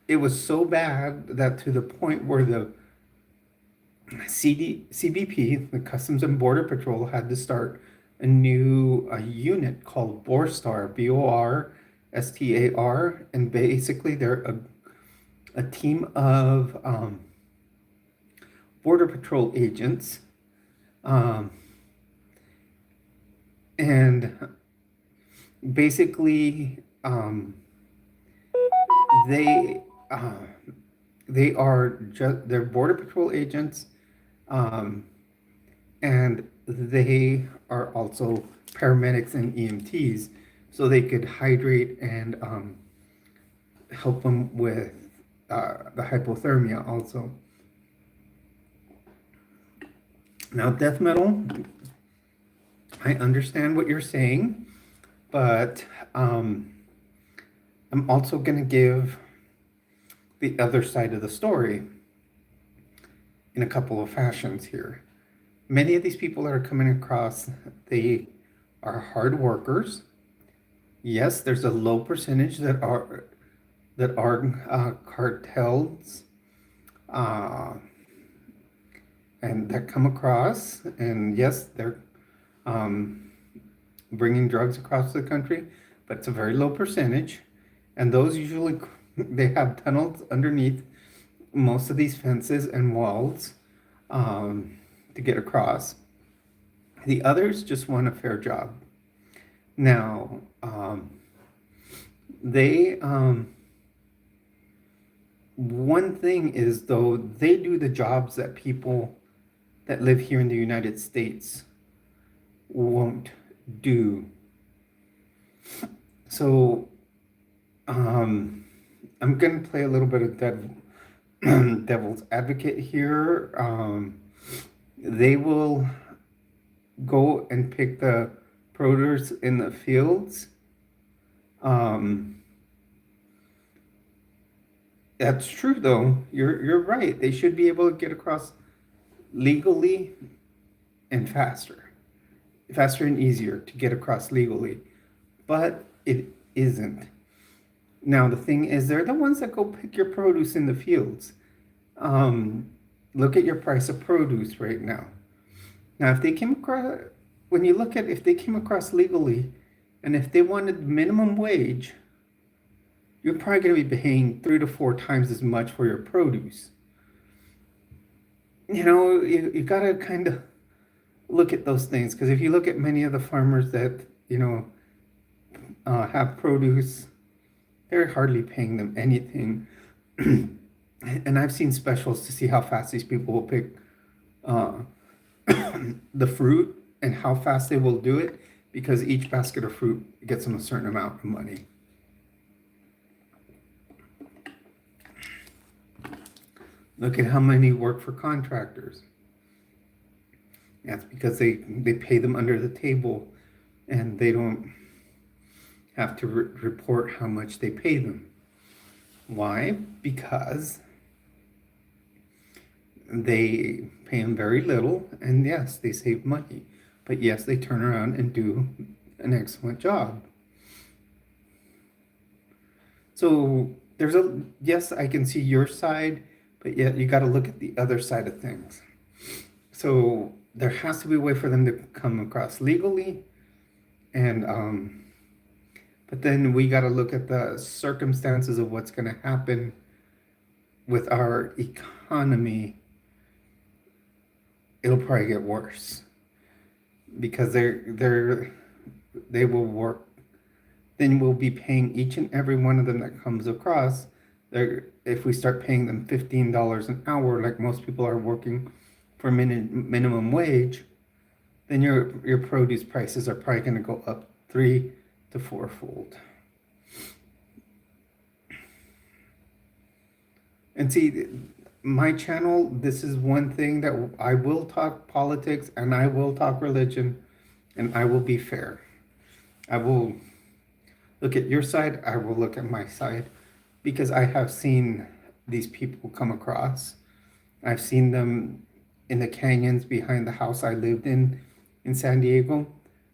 It was so bad that to the point where the CBP, the Customs and Border Patrol, had to start a new unit called BORSTAR, BORSTAR, and basically they're a team of Border Patrol agents, and basically they they are just they're Border Patrol agents, and they are also paramedics and EMTs, so they could hydrate and help them with the hypothermia also. Now, death metal, I understand what you're saying, but I'm also going to give the other side of the story in a couple of fashions here. Many of these people that are coming across, they are hard workers. Yes, there's a low percentage that are cartels and that come across, and yes, they're bringing drugs across the country, but it's a very low percentage, and those usually they have tunnels underneath most of these fences and walls to get across. The others just want a fair job. Now, one thing is, though, they do the jobs that people that live here in the United States won't do. So, I'm going to play a little bit of devil's advocate here. They will go and pick the produce in the fields. That's true, though. You're right. They should be able to get across legally and faster and easier to get across legally, but it isn't. Now, the thing is, they're the ones that go pick your produce in the fields. Look at your price of produce right now. Now, if they came across, when you look at if they came across legally, and if they wanted minimum wage, you're probably going to be paying 3 to 4 times as much for your produce. You know, you got to kind of look at those things, because if you look at many of the farmers that, have produce, they're hardly paying them anything. And I've seen specials to see how fast these people will pick the fruit and how fast they will do it, because each basket of fruit gets them a certain amount of money. Look at how many work for contractors. That's because they pay them under the table, and they don't have to report how much they pay them. Why? Because they pay them very little, and yes, they save money. But yes, they turn around and do an excellent job. So yes, I can see your side, but yet you got to look at the other side of things. So there has to be a way for them to come across legally, and but then we got to look at the circumstances of what's going to happen with our economy. It'll probably get worse, because they will work. Then we'll be paying each and every one of them that comes across. If we start paying them $15 an hour, like most people are working for minimum wage, then your produce prices are probably going to go up 3 to 4-fold. And see, my channel, this is one thing that I will talk politics, and I will talk religion, and I will be fair. I will look at your side, I will look at my side, because I have seen these people come across. I've seen them in the canyons behind the house I lived in San Diego.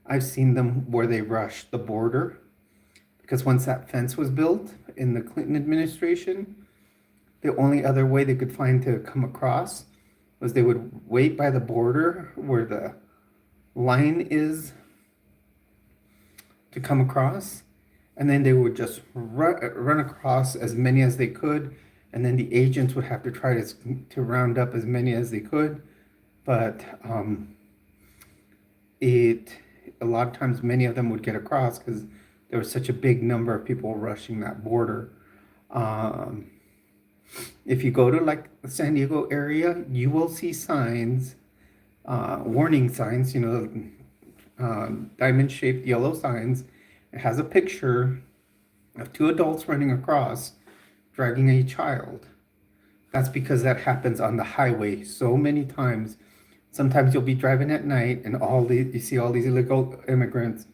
I've seen them where they rushed the border, because once that fence was built in the Clinton administration, the only other way they could find to come across was they would wait by the border where the line is to come across, and then they would just run across as many as they could, and then the agents would have to try to round up as many as they could. But a lot of times many of them would get across because there was such a big number of people rushing that border. If you go to like the San Diego area, you will see signs, warning signs, diamond-shaped yellow signs. It has a picture of 2 adults running across, dragging a child. That's because that happens on the highway so many times. Sometimes you'll be driving at night and you see all these illegal immigrants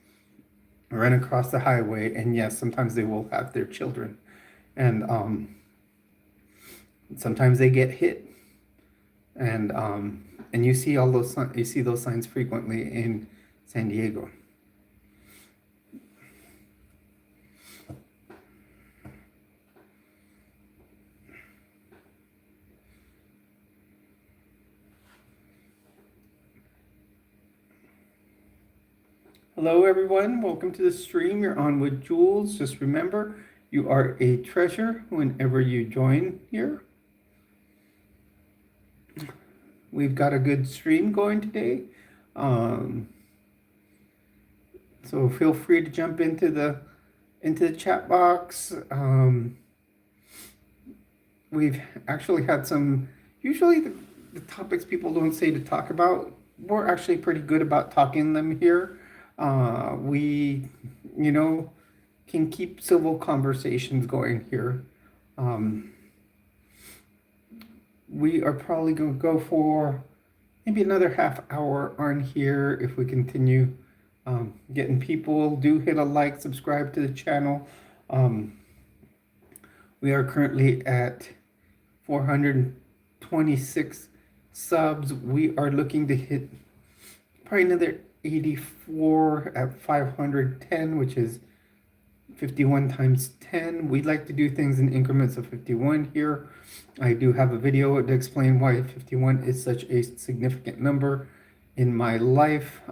run across the highway, and yes, sometimes they will have their children, and sometimes they get hit, and you see those signs frequently in San Diego. Hello everyone, welcome to the stream. You're on with Jules. Just remember, you are a treasure whenever you join here. We've got a good stream going today. So feel free to jump into the chat box. We've actually had usually the topics people don't say to talk about, we're actually pretty good about talking them here. We, can keep civil conversations going here. We are probably going to go for maybe another half hour on here if we continue getting people. Do hit a like, subscribe to the channel. We are currently at 426 subs. We are looking to hit probably another 84 at 510, which is 51 times 10. We'd like to do things in increments of 51 here. I do have a video to explain why 51 is such a significant number in my life.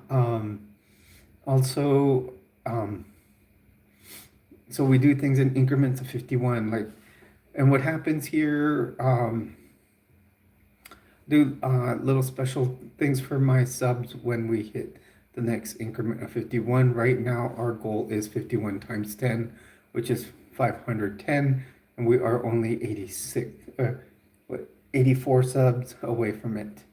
So we do things in increments of 51, and what happens here, do little special things for my subs when we hit the next increment of 51. Right now, our goal is 51 times 10, which is 510, and we are only 84 subs away from it.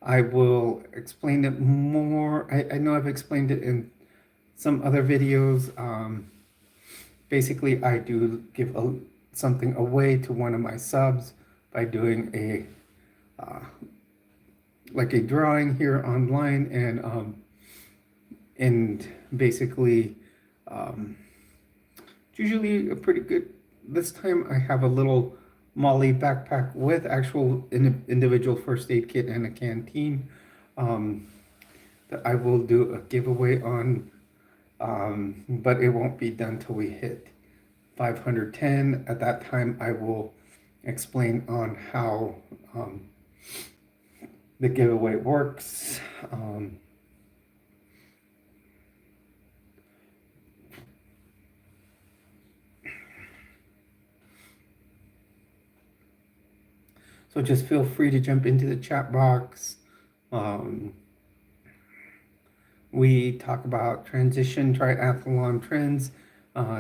I will explain it more. I know I've explained it in some other videos. Basically, I do give something away to one of my subs by doing a drawing here online, and basically it's usually a pretty good. This time I have a little Molly backpack with actual individual first aid kit and a canteen that I will do a giveaway on, but it won't be done till we hit 510. At that time, I will explain on how the giveaway works. So just feel free to jump into the chat box. We talk about transition, triathlon trends,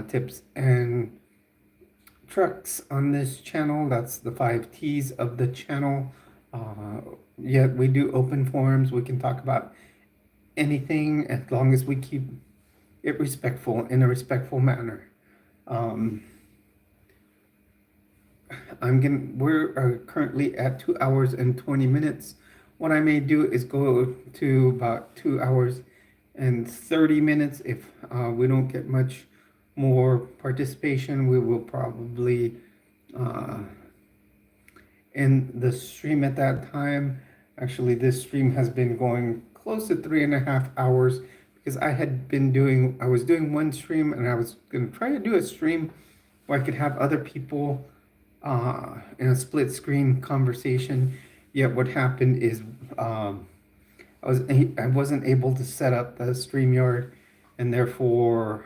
tips, and trucks on this channel. That's the 5 T's of the channel. Yet we do open forums. We can talk about anything as long as we keep it respectful, in a respectful manner. We're currently at 2 hours and 20 minutes. What I may do is go to about 2 hours and 30 minutes. If we don't get much more participation, we will probably end the stream at that time. Actually, this stream has been going close to 3.5 hours because I was doing one stream, and I was going to try to do a stream where I could have other people in a split screen conversation. Yet what happened is I wasn't able to set up the StreamYard, and therefore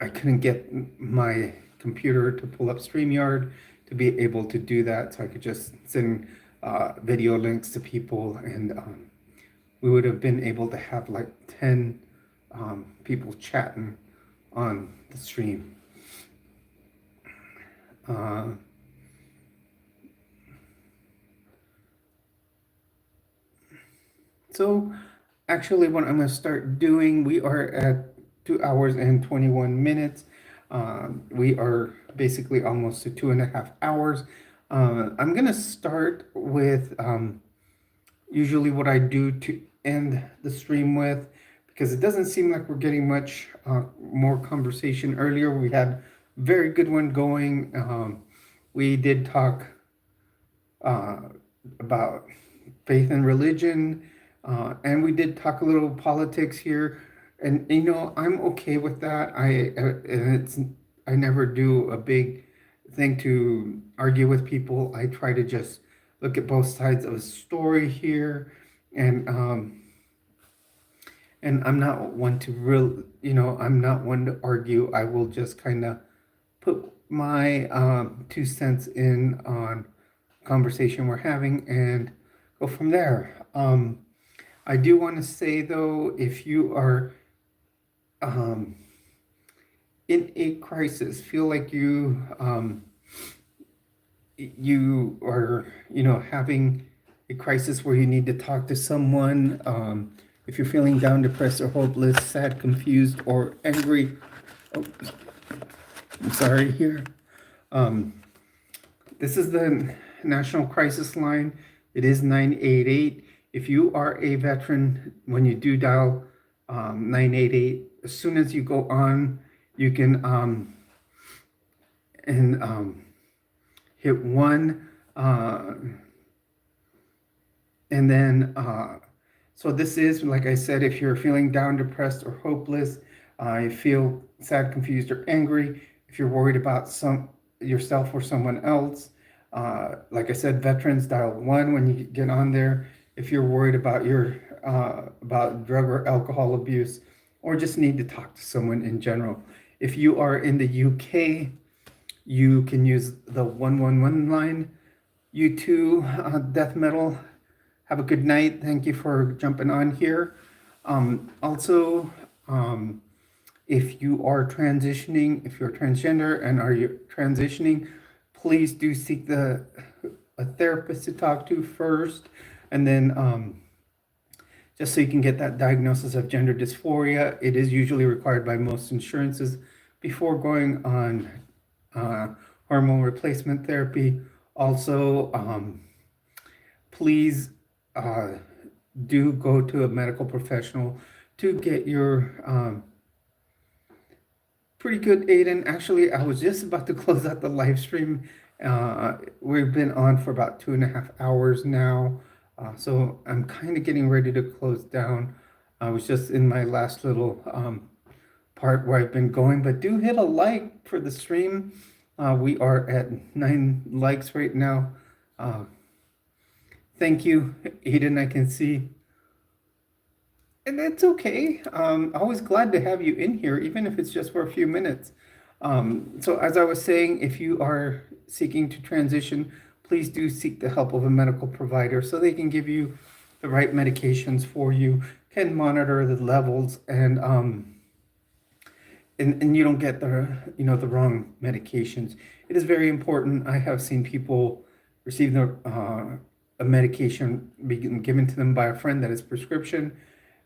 I couldn't get my computer to pull up StreamYard to be able to do that, so I could just send video links to people, and we would have been able to have like 10 people chatting on the stream. So actually what I'm going to start doing, we are at 2 hours and 21 minutes. We are basically almost to 2.5 hours. I'm gonna start with usually what I do to end the stream with, because it doesn't seem like we're getting much more conversation. Earlier we had a very good one going. We did talk uh, about faith and religion, and we did talk a little politics here. And I'm okay with that. I never do a big thing to argue with people. I try to just look at both sides of a story here, and I'm not one to I'm not one to argue. I will just kind of put my 2 cents in on conversation we're having and go from there. I do want to say though, if you are in a crisis, feel like you are having a crisis where you need to talk to someone, if you're feeling down, depressed, or hopeless, sad, confused, or angry. Oh, I'm sorry here. This is the National Crisis Line. It is 988. If you are a veteran, when you do dial 988, as soon as you go on, you can hit 1, and then so this is, like I said, if you're feeling down, depressed, or hopeless, you feel sad, confused, or angry, if you're worried about yourself or someone else, like I said, veterans, dial 1 when you get on there. If you're worried about about drug or alcohol abuse, or just need to talk to someone in general. If you are in the UK, you can use the 111 line. You too, death metal, have a good night. Thank you for jumping on here. Also, if you are transitioning, if you're transgender and are you transitioning, please do seek a therapist to talk to first, and then just so you can get that diagnosis of gender dysphoria. It is usually required by most insurances before going on hormone replacement therapy. Also, please do go to a medical professional to get your pretty good, Aiden. Actually, I was just about to close out the live stream. We've been on for about 2.5 hours now. So I'm kind of getting ready to close down. I was just in my last little part where I've been going, but do hit a like for the stream. We are at 9 likes right now. Thank you, Aiden, I can see. And it's okay. Always glad to have you in here, even if it's just for a few minutes. So as I was saying, if you are seeking to transition, please do seek the help of a medical provider so they can give you the right medications for you, can monitor the levels, and you don't get the wrong medications. It is very important. I have seen people receive a medication being given to them by a friend that is prescription,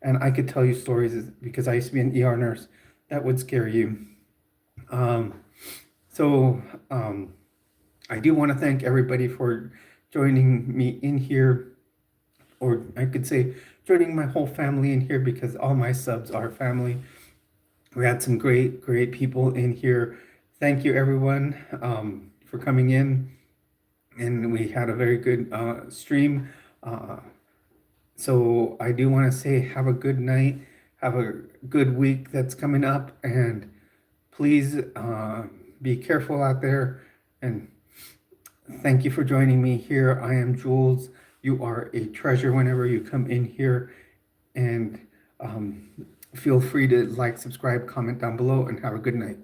and I could tell you stories because I used to be an ER nurse that would scare you. I do want to thank everybody for joining me in here, or I could say joining my whole family in here, because all my subs are family. We had some great people in here. Thank you, everyone, for coming in, and we had a very good stream. So I do want to say have a good night, have a good week that's coming up, and please be careful out there, and thank you for joining me here. I am Jules. You are a treasure whenever you come in here, and feel free to like, subscribe, comment down below, and have a good night.